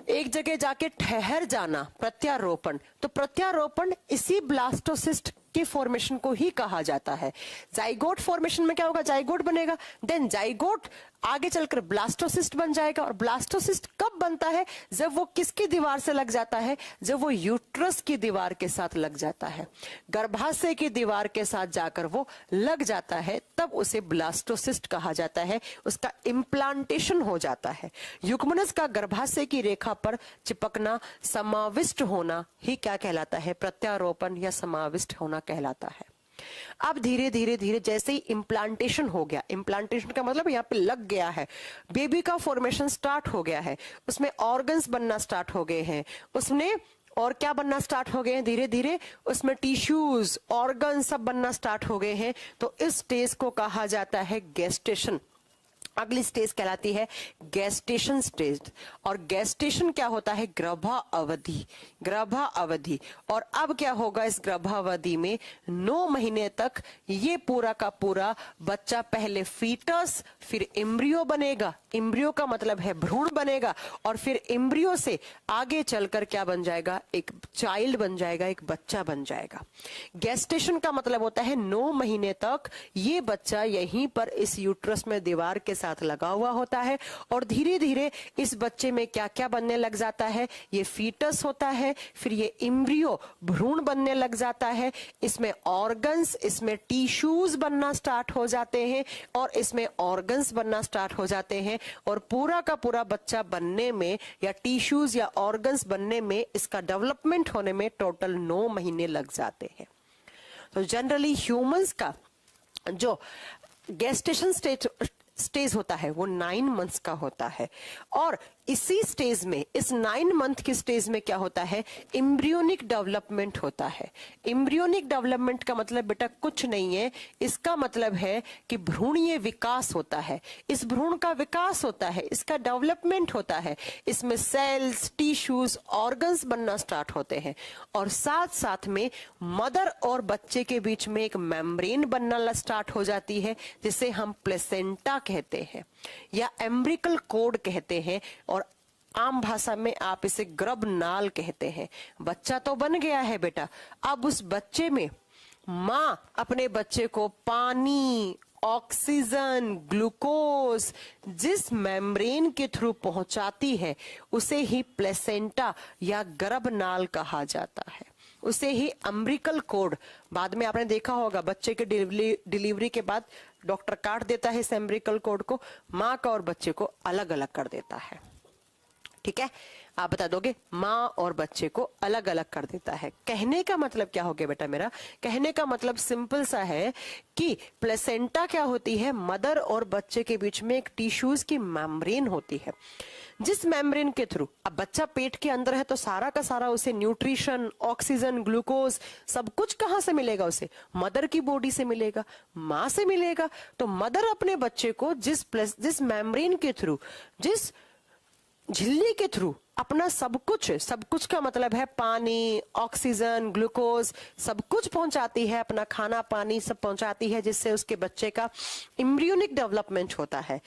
एक जगह जाके ठहर जाना, प्रत्यारोपण। तो प्रत्यारोपण इसी ब्लास्टोसिस्ट के फॉर्मेशन को ही कहा जाता है। जाइगोट फॉर्मेशन में क्या होगा, जाइगोट बनेगा, देन जाइगोट आगे चलकर ब्लास्टोसिस्ट बन जाएगा। और ब्लास्टोसिस्ट कब बनता है, जब वो किसकी दीवार से लग जाता है, जब वो यूट्रस की दीवार के साथ लग जाता है, गर्भाशय की दीवार के साथ जाकर वो लग जाता है, तब उसे ब्लास्टोसिस्ट कहा जाता है। उसका इम्प्लांटेशन हो जाता है। युग्मनज का गर्भाशय की रेखा पर चिपकना, समाविष्ट होना ही क्या कहलाता है, प्रत्यारोपण या समाविष्ट होना कहलाता है। अब धीरे धीरे धीरे जैसे ही इम्प्लांटेशन हो गया, इम्प्लांटेशन का मतलब यहाँ पे लग गया है, बेबी का फॉर्मेशन स्टार्ट हो गया है, उसमें ऑर्गन्स बनना स्टार्ट हो गए हैं, उसने और क्या बनना स्टार्ट हो गए हैं, धीरे धीरे उसमें टिश्यूज, ऑर्गन सब बनना स्टार्ट हो गए हैं। तो इस स्टेज को कहा जाता है गेस्टेशन। अगली स्टेज कहलाती है गेस्टेशन स्टेज। और गेस्टेशन क्या होता है, गर्भावधि, गर्भावधि। और अब क्या होगा, इस गर्भावधि में 9 महीने तक ये पूरा का पूरा बच्चा पहले फीटस, फिर एम्ब्रियो बनेगा, एम्ब्रियो का मतलब है भ्रूण बनेगा, और फिर एम्ब्रियो से आगे चलकर क्या बन जाएगा, एक चाइल्ड बन जाएगा, एक बच्चा बन जाएगा। गेस्टेशन का मतलब होता है 9 महीने तक ये बच्चा यहीं पर इस यूट्रस में दीवार के साथ लगा हुआ होता है, और धीरे धीरे इस बच्चे में क्या क्या बनने लग जाता है, ये फीटस होता है, फिर ये एम्ब्रियो भ्रूण बनने लग जाता है, इसमें ऑर्गन्स, इसमें टिश्यूज बनना स्टार्ट हो जाते हैं, और इसमें ऑर्गन्स बनना स्टार्ट हो जाते हैं, और पूरा का पूरा बच्चा बनने में या टिश्यूज या ऑर्गन्स बनने में, इसका डेवलपमेंट होने में टोटल 9 महीने लग जाते हैं। तो जनरली ह्यूमंस का जो गेस्टेशन स्टेज होता है वो 9 मंथ्स का होता है। और इसी स्टेज में, इस 9 मंथ की स्टेज में क्या होता है, एम्ब्रियोनिक डेवलपमेंट होता है। एम्ब्रियोनिक डेवलपमेंट का मतलब बेटा कुछ नहीं है, इसका मतलब है कि भ्रूणीय विकास होता है। इस भ्रूण का विकास होता है, इसका डेवलपमेंट होता है, इसमें सेल्स, टिश्यूज, ऑर्गन्स बनना स्टार्ट होते हैं। और साथ साथ में मदर और बच्चे के बीच में एक मेम्ब्रेन बनना स्टार्ट हो जाती है, जिसे हम प्लेसेंटा कहते हैं या एम्ब्रिकल कोड कहते हैं, और आम भाषा में आप इसे गर्भनाल कहते हैं। बच्चा तो बन गया है बेटा, अब उस बच्चे में मां अपने बच्चे को पानी, ऑक्सीजन, ग्लूकोज जिस मेम्ब्रेन के थ्रू पहुंचाती है उसे ही प्लेसेंटा या गर्भनाल कहा जाता है, उसे ही अम्ब्रिकल कोड। बाद में आपने देखा होगा बच्चे के डिलीवरी के बाद डॉक्टर काट देता है इस अम्ब्रिकल कोड को, माँ का और बच्चे को अलग अलग कर देता है। ठीक है, आप बता दोगे, माँ और बच्चे को अलग अलग कर देता है। कहने का मतलब क्या हो गया बेटा मेरा, कहने का मतलब सिंपल सा है कि प्लेसेंटा क्या होती है, मदर और बच्चे के बीच में एक टिश्यूज की मेम्ब्रेन होती है, जिस मेम्ब्रेन के थ्रू, अब बच्चा पेट के अंदर है तो सारा का सारा उसे न्यूट्रिशन, ऑक्सीजन, ग्लूकोज सब कुछ कहां से मिलेगा, उसे मदर की बॉडी से मिलेगा, माँ से मिलेगा। तो मदर अपने बच्चे को जिस मेम्ब्रेन के थ्रू, जिस झिल्ली के थ्रू अपना सब कुछ का मतलब है पानी, ऑक्सीजन, ग्लूकोज सब कुछ पहुंचाती है, अपना खाना पानी सब पहुंचाती है, जिससे उसके बच्चे का एम्ब्रियोनिक डेवलपमेंट होता है।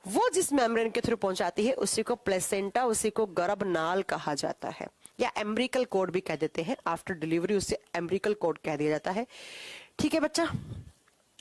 वो जिस मेम्ब्रेन के थ्रू पहुंचाती है उसी को प्लेसेंटा, उसी को गर्भनाल कहा जाता है, या एम्ब्रिकल कोड भी कह देते हैं। आफ्टर डिलीवरी उसे एम्ब्रिकल कोड कह दिया जाता है। ठीक है बच्चा,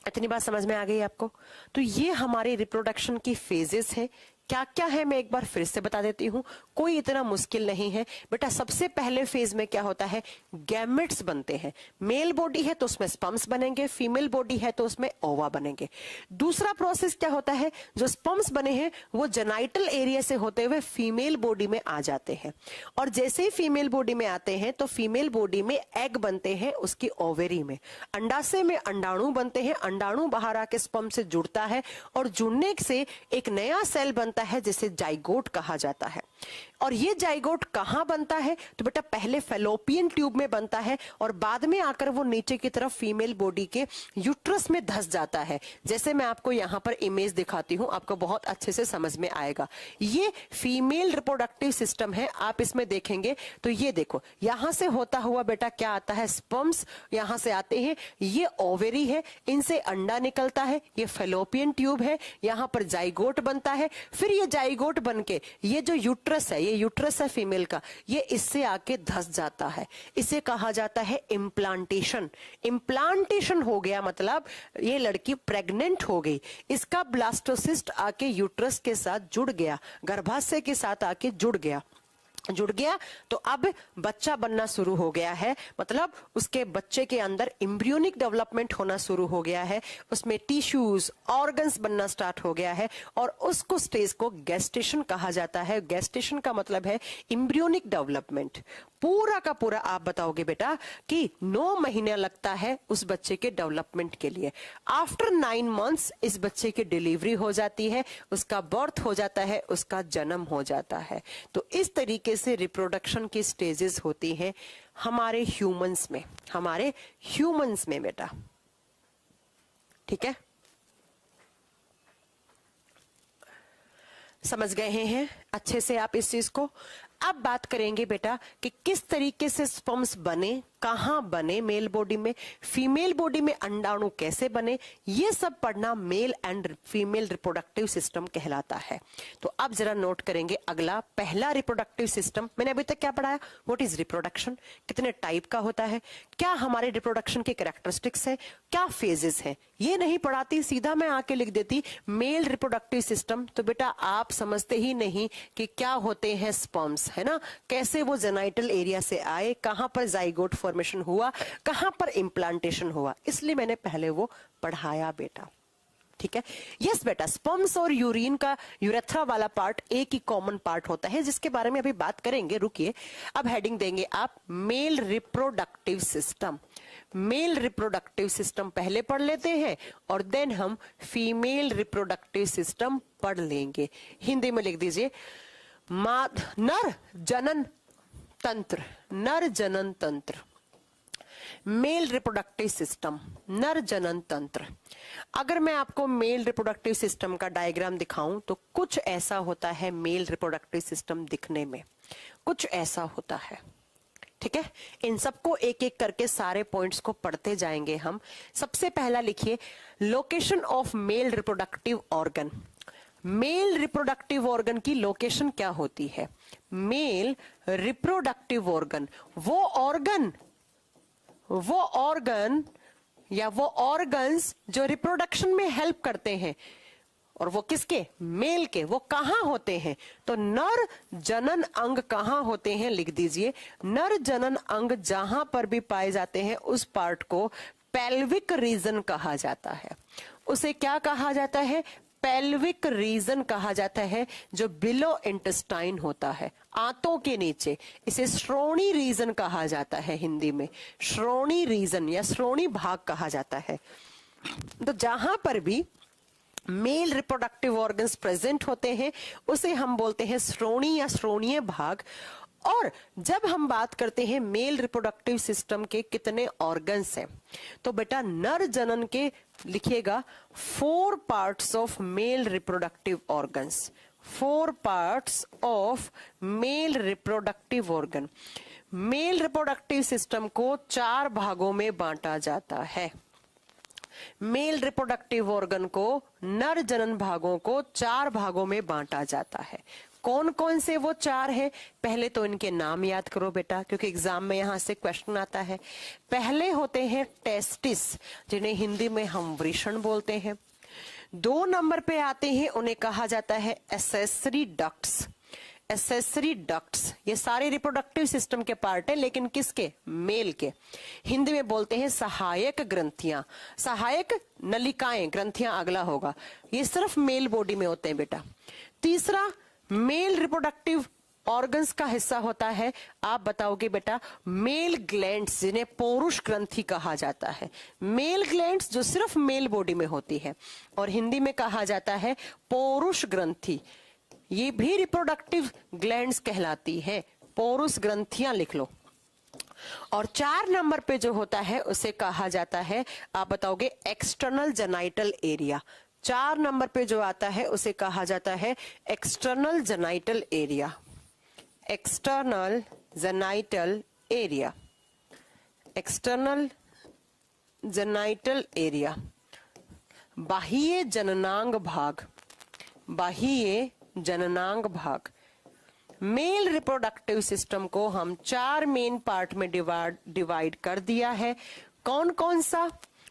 इतनी बात समझ में आ गई आपको। तो ये हमारे रिप्रोडक्शन की फेजेस है। क्या क्या है मैं एक बार फिर से बता देती हूँ, कोई इतना मुश्किल नहीं है बेटा। सबसे पहले फेज में क्या होता है, गैमेट्स बनते हैं। मेल बॉडी है तो उसमें स्पर्म्स बनेंगे, फीमेल बॉडी है तो उसमें ओवा बनेंगे। दूसरा प्रोसेस क्या होता है, जो स्पर्म्स बने हैं वो जेनाइटल एरिया से होते हुए फीमेल बॉडी में आ जाते हैं, और जैसे ही फीमेल बॉडी में आते हैं तो फीमेल बॉडी में एग बनते हैं उसकी ओवेरी में। अंडाशय में अंडाणु बनते हैं, अंडाणु बाहर आके स्पर्म से जुड़ता है, और जुड़ने से एक नया सेल बनता है जिसे जाइगोट कहा जाता है। और ये जाइगोट कहां बनता है, तो बेटा पहले फैलोपियन ट्यूब में बनता है, और बाद में आकर वो नीचे की तरफ फीमेल बॉडी के यूट्रस में धस जाता है। जैसे मैं आपको यहां पर इमेज दिखाती हूं, आपको बहुत अच्छे से समझ में आएगा। ये फीमेल रिप्रोडक्टिव सिस्टम है, आप इसमें देखेंगे तो ये देखो, यहां से होता हुआ बेटा क्या आता है, स्पर्म्स यहां से आते हैं, ये ओवेरी है, इनसे अंडा निकलता है, ये फैलोपियन ट्यूब है, यहां पर जाइगोट बनता है, फिर ये जाइगोट बनके ये जो यूट्रस है, ये यूट्रस है फीमेल का, ये इससे आके धस जाता है। इसे कहा जाता है इम्प्लांटेशन। इम्प्लांटेशन हो गया मतलब ये लड़की प्रेग्नेंट हो गई, इसका ब्लास्टोसिस्ट आके यूट्रस के साथ जुड़ गया, गर्भाशय के साथ आके जुड़ गया तो अब बच्चा बनना शुरू हो गया है, मतलब उसके बच्चे के अंदर एम्ब्रियोनिक डेवलपमेंट होना शुरू हो गया है, उसमें टिश्यूज, ऑर्गन्स बनना स्टार्ट हो गया है, और उसको स्टेज को गेस्टेशन कहा जाता है। गेस्टेशन का मतलब है एम्ब्रियोनिक डेवलपमेंट। पूरा का पूरा आप बताओगे बेटा कि 9 महीने लगता है उस बच्चे के डेवलपमेंट के लिए। आफ्टर 9 मंथ्स इस बच्चे की डिलीवरी हो जाती है, उसका बर्थ हो जाता है, उसका जन्म हो जाता है। तो इस तरीके से रिप्रोडक्शन की स्टेजेस होती हैं हमारे ह्यूमंस में बेटा। ठीक है, समझ गए हैं अच्छे से आप इस चीज को। अब बात करेंगे बेटा कि किस तरीके से स्पर्म्स बने, कहां बने, मेल बॉडी में, फीमेल बॉडी में अंडाणु कैसे बने, ये सब पढ़ना male and female reproductive system कहलाता है। तो अब जरा नोट करेंगे अगला, पहला रिप्रोडक्टिव सिस्टम। मैंने अभी तक क्या पढ़ाया, व्हाट इज रिप्रोडक्शन, कितने टाइप का होता है, क्या हमारे रिप्रोडक्शन के कैरेक्टरिस्टिक्स है, क्या फेजेस है, ये नहीं पढ़ाती, सीधा मैं आके लिख देती मेल रिप्रोडक्टिव सिस्टम, तो बेटा आप समझते ही नहीं कि क्या होते हैं स्पर्म्स, है ना, कैसे वो जेनाइटल एरिया से आए, कहां पर जाइगोट फॉर्मेशन हुआ, कहां पर इम्प्लांटेशन हुआ, इसलिए मैंने पहले वो पढ़ाया बेटा। ठीक है, यस बेटा, स्पर्म्स और यूरिन का यूरेथ्रा वाला पार्ट एक ही कॉमन पार्ट होता है, जिसके बारे में अभी बात करेंगे। रुकिए, अब हेडिंग देंगे आप male reproductive system. Male reproductive system पहले पढ़ लेते हैं और देन हम फीमेल रिप्रोडक्टिव सिस्टम पढ़ लेंगे। हिंदी में लिख दीजिए नर जनन तंत्र, नर जनन तंत्र, मेल रिप्रोडक्टिव सिस्टम, नर जनन तंत्र। अगर मैं आपको मेल रिप्रोडक्टिव सिस्टम का डायग्राम दिखाऊं तो कुछ ऐसा होता है मेल रिप्रोडक्टिव सिस्टम दिखने में, कुछ ऐसा होता है। ठीक है, इन सबको एक एक करके सारे पॉइंट्स को पढ़ते जाएंगे हम। सबसे पहला लिखिए location of male reproductive organ. Male reproductive organ की लोकेशन क्या होती है? मेल रिप्रोडक्टिव ऑर्गन वो ऑर्गन या वो ऑर्गन्स जो रिप्रोडक्शन में हेल्प करते हैं, और वो किसके? मेल के। वो कहां होते हैं? तो नर जनन अंग कहां होते हैं लिख दीजिए। नर जनन अंग जहां पर भी पाए जाते हैं उस पार्ट को पेल्विक रीजन कहा जाता है। उसे क्या कहा जाता है? पेल्विक रीजन कहा जाता है, जो बिलो इंटेस्टाइन होता है, आंतों के नीचे। इसे श्रोणी रीजन कहा जाता है, हिंदी में श्रोणी रीजन या श्रोणी भाग कहा जाता है। तो जहां पर भी मेल रिप्रोडक्टिव ऑर्गन्स प्रेजेंट होते हैं उसे हम बोलते हैं श्रोणी या श्रोणीय भाग। और जब हम बात करते हैं मेल रिप्रोडक्टिव सिस्टम के कितने ऑर्गन्स हैं, तो बेटा नर जनन के लिखिएगा 4 parts of male reproductive organs, 4 parts of male reproductive organ. Male reproductive system को 4 भागों में बांटा जाता है। मेल रिप्रोडक्टिव ऑर्गन को, नर जनन भागों को 4 भागों में बांटा जाता है। कौन कौन से वो 4 हैं? पहले तो इनके नाम याद करो बेटा, क्योंकि एग्जाम में यहां से क्वेश्चन आता है। पहले होते हैं टेस्टिस, जिन्हें हिंदी में हम वृषण बोलते हैं। 2 नंबर पे आते हैं, उन्हें कहा जाता है एसेसरी डक्ट्स। एसेसरी डक्ट्स ये सारे रिप्रोडक्टिव सिस्टम के पार्ट है, लेकिन किसके? मेल के। हिंदी में बोलते हैं सहायक ग्रंथियां, सहायक नलिकाएं, ग्रंथियां अगला होगा। ये सिर्फ मेल बॉडी में होते हैं बेटा। तीसरा मेल रिप्रोडक्टिव ऑर्गन्स का हिस्सा होता है, आप बताओगे बेटा, मेल ग्लैंड्स, जिन्हें पौरुष ग्रंथि कहा जाता है। मेल ग्लैंड्स जो सिर्फ मेल बॉडी में होती है, और हिंदी में कहा जाता है पौरुष ग्रंथि। ये भी रिप्रोडक्टिव ग्लैंड्स कहलाती है, पौरुष ग्रंथियां लिख लो। और 4 नंबर पे जो होता है उसे कहा जाता है, आप बताओगे, एक्सटर्नल जेनाइटल एरिया। 4 नंबर पे जो आता है उसे कहा जाता है external genital area. External genital area, external genital area. बाह्य जननांग भाग, बाह्य जननांग भाग। मेल रिप्रोडक्टिव सिस्टम को हम 4 मेन पार्ट में डिवाइड कर दिया है। कौन कौन सा?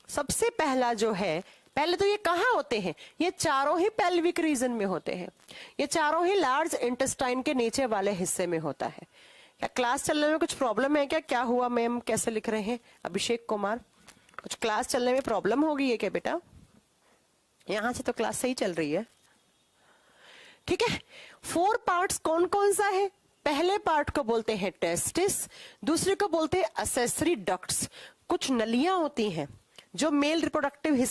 सबसे पहला जो है, पहले तो ये कहाँ होते हैं? ये चारों ही पेल्विक रीजन में होते हैं। ये चारों ही लार्ज इंटेस्टाइन के नीचे वाले हिस्से में होता है। क्या क्लास चलने में कुछ प्रॉब्लम है क्या? क्या हुआ मैम, कैसे लिख रहे हैं? अभिषेक कुमार, कुछ क्लास चलने में प्रॉब्लम हो गई है क्या बेटा? यहां से तो क्लास सही चल रही है। ठीक है, 4 पार्ट्स कौन कौन सा है? पहले पार्ट को बोलते हैं टेस्टिस, दूसरे को बोलते हैं एसेसरी डक्ट्स। कुछ नलियां होती हैं जो मेल रिप्रोडक्टिव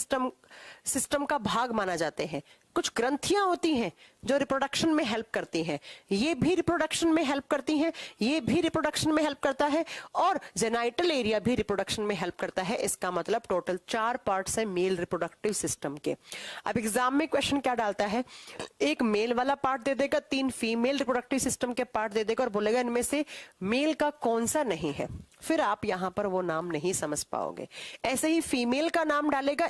सिस्टम का भाग माना जाते हैं। कुछ ग्रंथियां होती हैं जो रिप्रोडक्शन में हेल्प करती हैं। ये भी रिप्रोडक्शन में हेल्प करती हैं, ये भी रिप्रोडक्शन में हेल्प करता है, और जेनाइटल एरिया भी रिप्रोडक्शन में हेल्प करता है। इसका मतलब टोटल 4 पार्ट्स है मेल रिप्रोडक्टिव सिस्टम के। अब एग्जाम में क्वेश्चन क्या डालता है? एक मेल वाला पार्ट दे देगा, 3 फीमेल रिप्रोडक्टिव सिस्टम के पार्ट दे देगा, और बोलेगा इनमें से मेल का कौन सा नहीं है। फिर आप यहां पर वो नाम नहीं समझ पाओगे। ऐसे ही फीमेल का नाम डालेगा,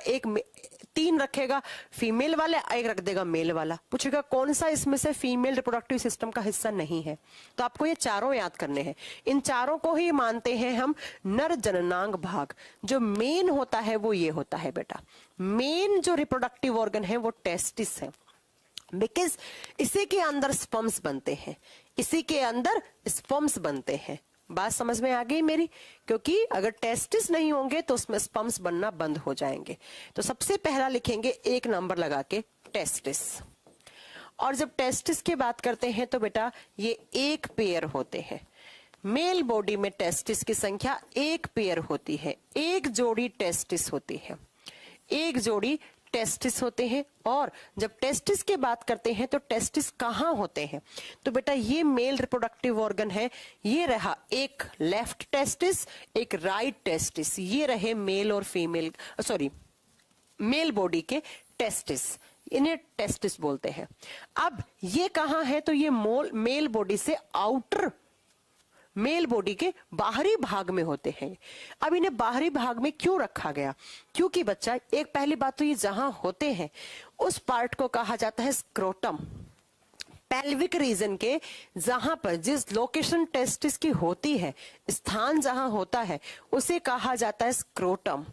3 रखेगा फीमेल वाले, 1 रख देगा मेल वाला। पूछेगा कौन सा इसमें से फीमेल रिप्रोडक्टिव सिस्टम का हिस्सा नहीं है। तो आपको ये चारों याद करने हैं। इन चारों को ही मानते हैं हम नर जननांग भाग। जो मेन होता है वो ये होता है बेटा, मेन जो रिप्रोडक्टिव ऑर्गन है वो टेस्टिस है, बिकॉज इसी के अंदर स्पर्म्स बनते हैं, इसी के अंदर स्पर्म्स बनते हैं। बात समझ में आ गई मेरी? क्योंकि अगर टेस्टिस नहीं होंगे तो उसमें स्पर्म्स बनना बंद हो जाएंगे। तो सबसे पहला लिखेंगे 1 नंबर लगा के टेस्टिस। और जब टेस्टिस की बात करते हैं तो बेटा ये 1 पेयर होते हैं। मेल बॉडी में टेस्टिस की संख्या एक पेयर होती है, एक जोड़ी टेस्टिस होती है, एक जोड़ी टेस्टिस होते हैं। और जब टेस्टिस की बात करते हैं तो टेस्टिस कहाँ होते हैं? तो बेटा ये मेल रिप्रोडक्टिव ऑर्गन है, ये रहा एक लेफ्ट टेस्टिस, एक राइट टेस्टिस, ये रहे मेल और फीमेल, सॉरी मेल बॉडी के टेस्टिस, इन्हें टेस्टिस बोलते हैं। अब ये कहाँ है? तो ये मेल बॉडी से आउटर, मेल बॉडी के बाहरी भाग में होते हैं। अब इन्हें बाहरी भाग में क्यों रखा गया? क्योंकि बच्चा एक पहली बात तो ये जहां होते हैं उस पार्ट को कहा जाता है स्क्रोटम। पेल्विक रीजन के जहां पर जिस लोकेशन टेस्टिस की होती है, स्थान जहां होता है उसे कहा जाता है स्क्रोटम,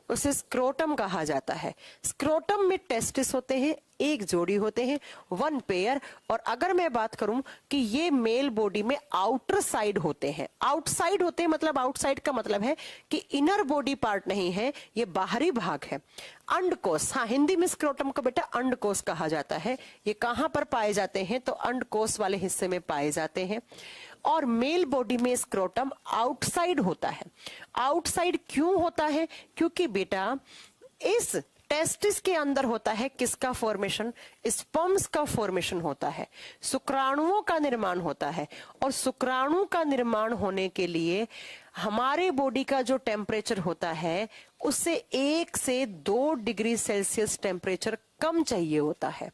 उसे स्क्रोटम कहा जाता है। स्क्रोटम में टेस्टिस होते हैं, एक जोड़ी होते हैं, वन पेयर। और अगर मैं बात करूं कि ये मेल बॉडी में आउटर साइड होते हैं, आउटसाइड होते हैं मतलब आउटसाइड का मतलब है कि इनर बॉडी पार्ट नहीं है, ये बाहरी भाग है। अंडकोश, हाँ हिंदी में स्क्रोटम को बेटा अंडकोश कहा जाता है। ये कहां पर पाए जाते हैं? तो अंडकोश वाले हिस्से में पाए जाते हैं। और मेल बॉडी में स्क्रोटम आउटसाइड होता है। आउटसाइड क्यों होता है? क्योंकि बेटा इस टेस्टिस के अंदर होता है किसका फॉर्मेशन? स्पर्म्स का फॉर्मेशन होता है, शुक्राणुओं का निर्माण होता है। और शुक्राणु का निर्माण होने के लिए हमारे बॉडी का जो टेम्परेचर होता है उससे 1 से 2 डिग्री सेल्सियस टेम्परेचर कम चाहिए होता है,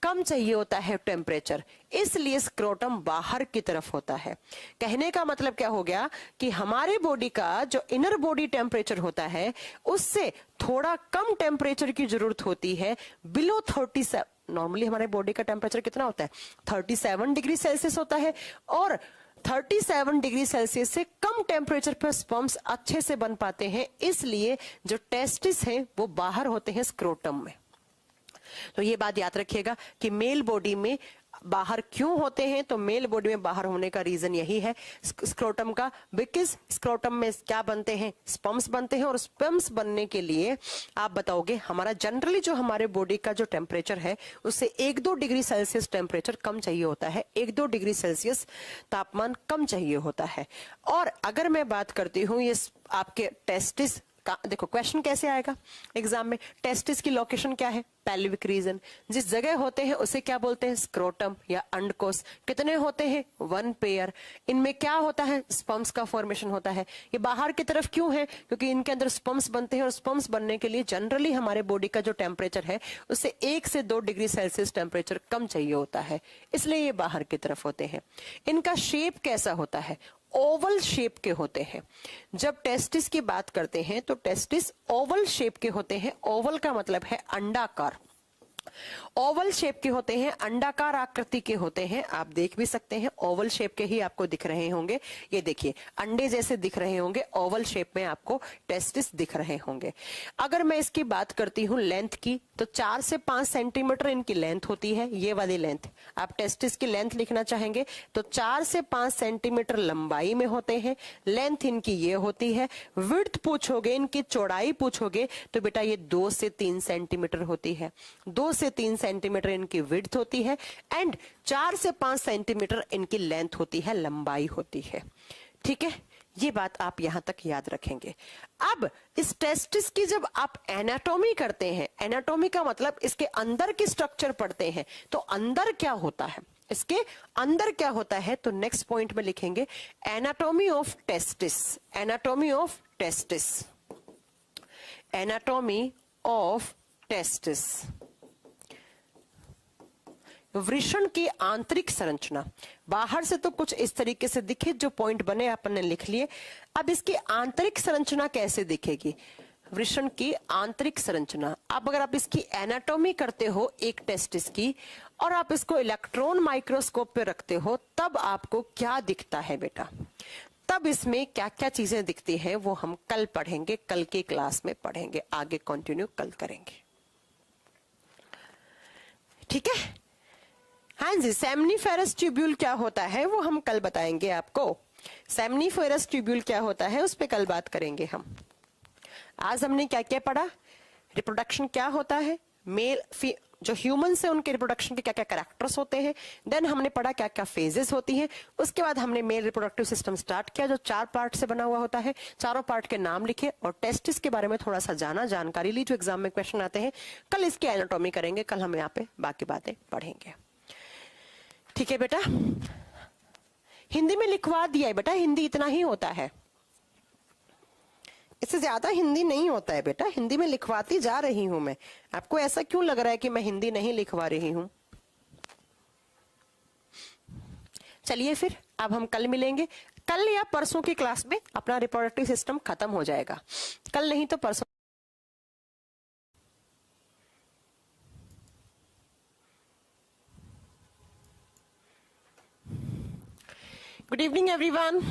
कम चाहिए होता है टेम्परेचर, इसलिए स्क्रोटम बाहर की तरफ होता है। कहने का मतलब क्या हो गया कि हमारे बॉडी का जो इनर बॉडी टेम्परेचर होता है उससे थोड़ा कम टेम्परेचर की जरूरत होती है, बिलो 37। नॉर्मली हमारे बॉडी का टेम्परेचर कितना होता है? 37 डिग्री सेल्सियस होता है। और 37 डिग्री सेल्सियस से कम टेम्परेचर पर स्पर्म्स अच्छे से बन पाते हैं, इसलिए जो टेस्टिस है वो बाहर होते हैं स्क्रोटम में। तो ये बात याद रखिएगा कि मेल बॉडी में बाहर क्यों होते हैं? तो मेल बॉडी में बाहर होने का रीजन यही है स्क्रोटम का, बिकॉज स्क्रोटम में क्या बनते हैं? स्पर्म्स बनते हैं। और स्पर्म्स बनने के लिए आप बताओगे हमारा जनरली जो हमारे बॉडी का जो टेम्परेचर है उससे 1-2 डिग्री सेल्सियस टेम्परेचर कम चाहिए होता है, 1-2 डिग्री सेल्सियस तापमान कम चाहिए होता है। और अगर मैं बात करती हूँ ये आपके टेस्टिस, देखो क्वेश्चन कैसे आएगा एग्जाम में, टेस्टिस की लोकेशन क्या है? Pelvic region. जिस जगह होते हैं उसे क्या बोलते हैं? स्क्रोटम या अंडकोश। कितने होते हैं? 1 पेयर। इनमें क्या होता है? स्पर्म्स का फॉर्मेशन होता है। ये बाहर की तरफ क्यों है? क्योंकि इनके अंदर स्पर्म्स बनते हैं और स्पर्म्स बनने के लिए जनरली हमारे बॉडी का जो टेम्परेचर है उससे 1 से 2 डिग्री सेल्सियस टेम्परेचर कम चाहिए होता है, इसलिए ये बाहर की तरफ होते हैं। इनका शेप कैसा होता है? ओवल शेप के होते हैं। जब टेस्टिस की बात करते हैं तो टेस्टिस ओवल शेप के होते हैं। ओवल का मतलब है अंडाकार, ओवल शेप के होते हैं, अंडाकार आकृति के होते हैं। आप देख भी सकते हैं ओवल शेप के ही आपको दिख रहे होंगे, ये देखिए अंडे जैसे दिख रहे होंगे, ओवल शेप में आपको टेस्टिस दिख रहे होंगे। अगर मैं इसकी बात करती हूँ लेंथ की तो 4 से 5 सेंटीमीटर इनकी लेंथ होती है, ये वाली लेंथ। आप टेस्टिस की लेंथ लिखना चाहेंगे तो 4 से 5 सेंटीमीटर लंबाई में होते हैं, लेंथ इनकी ये होती है। विड्थ पूछोगे, इनकी चौड़ाई पूछोगे तो बेटा ये 2 से 3 सेंटीमीटर होती है, 2 से 3 सेंटीमीटर इनकी विड्थ होती है एंड 4 से 5 सेंटीमीटर इनकी लेंथ होती है, लंबाई होती है। ठीक है, ये बात आप यहां तक याद रखेंगे। अब इस टेस्टिस की जब आप एनाटॉमी करते हैं, एनाटॉमी का मतलब इसके अंदर की स्ट्रक्चर पढ़ते हैं, तो अंदर क्या होता है, इसके अंदर क्या होता है, तो नेक्स्ट पॉइंट में लिखेंगे anatomy of testis. Anatomy of testis, anatomy of testis. वृषण की आंतरिक संरचना, बाहर से तो कुछ इस तरीके से दिखे, जो पॉइंट बने अपन ने लिख लिए। अब इसकी आंतरिक संरचना कैसे दिखेगी? वृषण की आंतरिक संरचना, अब अगर आप इसकी एनाटॉमी करते हो एक टेस्टिस की और आप इसको इलेक्ट्रॉन माइक्रोस्कोप पे रखते हो, तब आपको क्या दिखता है बेटा? तब इसमें क्या क्या चीजें दिखती हैं वो हम कल पढ़ेंगे, कल की क्लास में पढ़ेंगे, आगे कंटिन्यू कल करेंगे। ठीक है, हाँ जी। सेमनीफेरस ट्यूब्यूल क्या होता है वो हम कल बताएंगे आपको। सेमनीफेरस ट्यूब्यूल क्या होता है उस पे कल बात करेंगे हम। आज हमने क्या क्या पढ़ा? रिप्रोडक्शन क्या होता है, जो ह्यूमंस है उनके रिप्रोडक्शन के क्या क्या कैरेक्टर्स होते हैं, देन हमने पढ़ा क्या क्या फेजेस होती हैं, उसके बाद हमने मेल रिप्रोडक्टिव सिस्टम स्टार्ट किया जो 4 पार्ट से बना हुआ होता है, चारों पार्ट के नाम लिखे और टेस्टिस के बारे में थोड़ा सा जानकारी ली जो एग्जाम में क्वेश्चन आते हैं। कल इसकी एनाटॉमी करेंगे, कल हम यहाँ पे बाकी बातें पढ़ेंगे। ठीक है बेटा, हिंदी में लिखवा दिया है बेटा, हिंदी इतना ही होता है, इससे ज्यादा हिंदी नहीं होता है बेटा, हिंदी में लिखवाती जा रही हूं मैं। आपको ऐसा क्यों लग रहा है कि मैं हिंदी नहीं लिखवा रही हूं? चलिए फिर अब हम कल मिलेंगे, कल या परसों की क्लास में अपना रिप्रोडक्टिव सिस्टम खत्म हो जाएगा, कल नहीं तो परसों। Good evening everyone.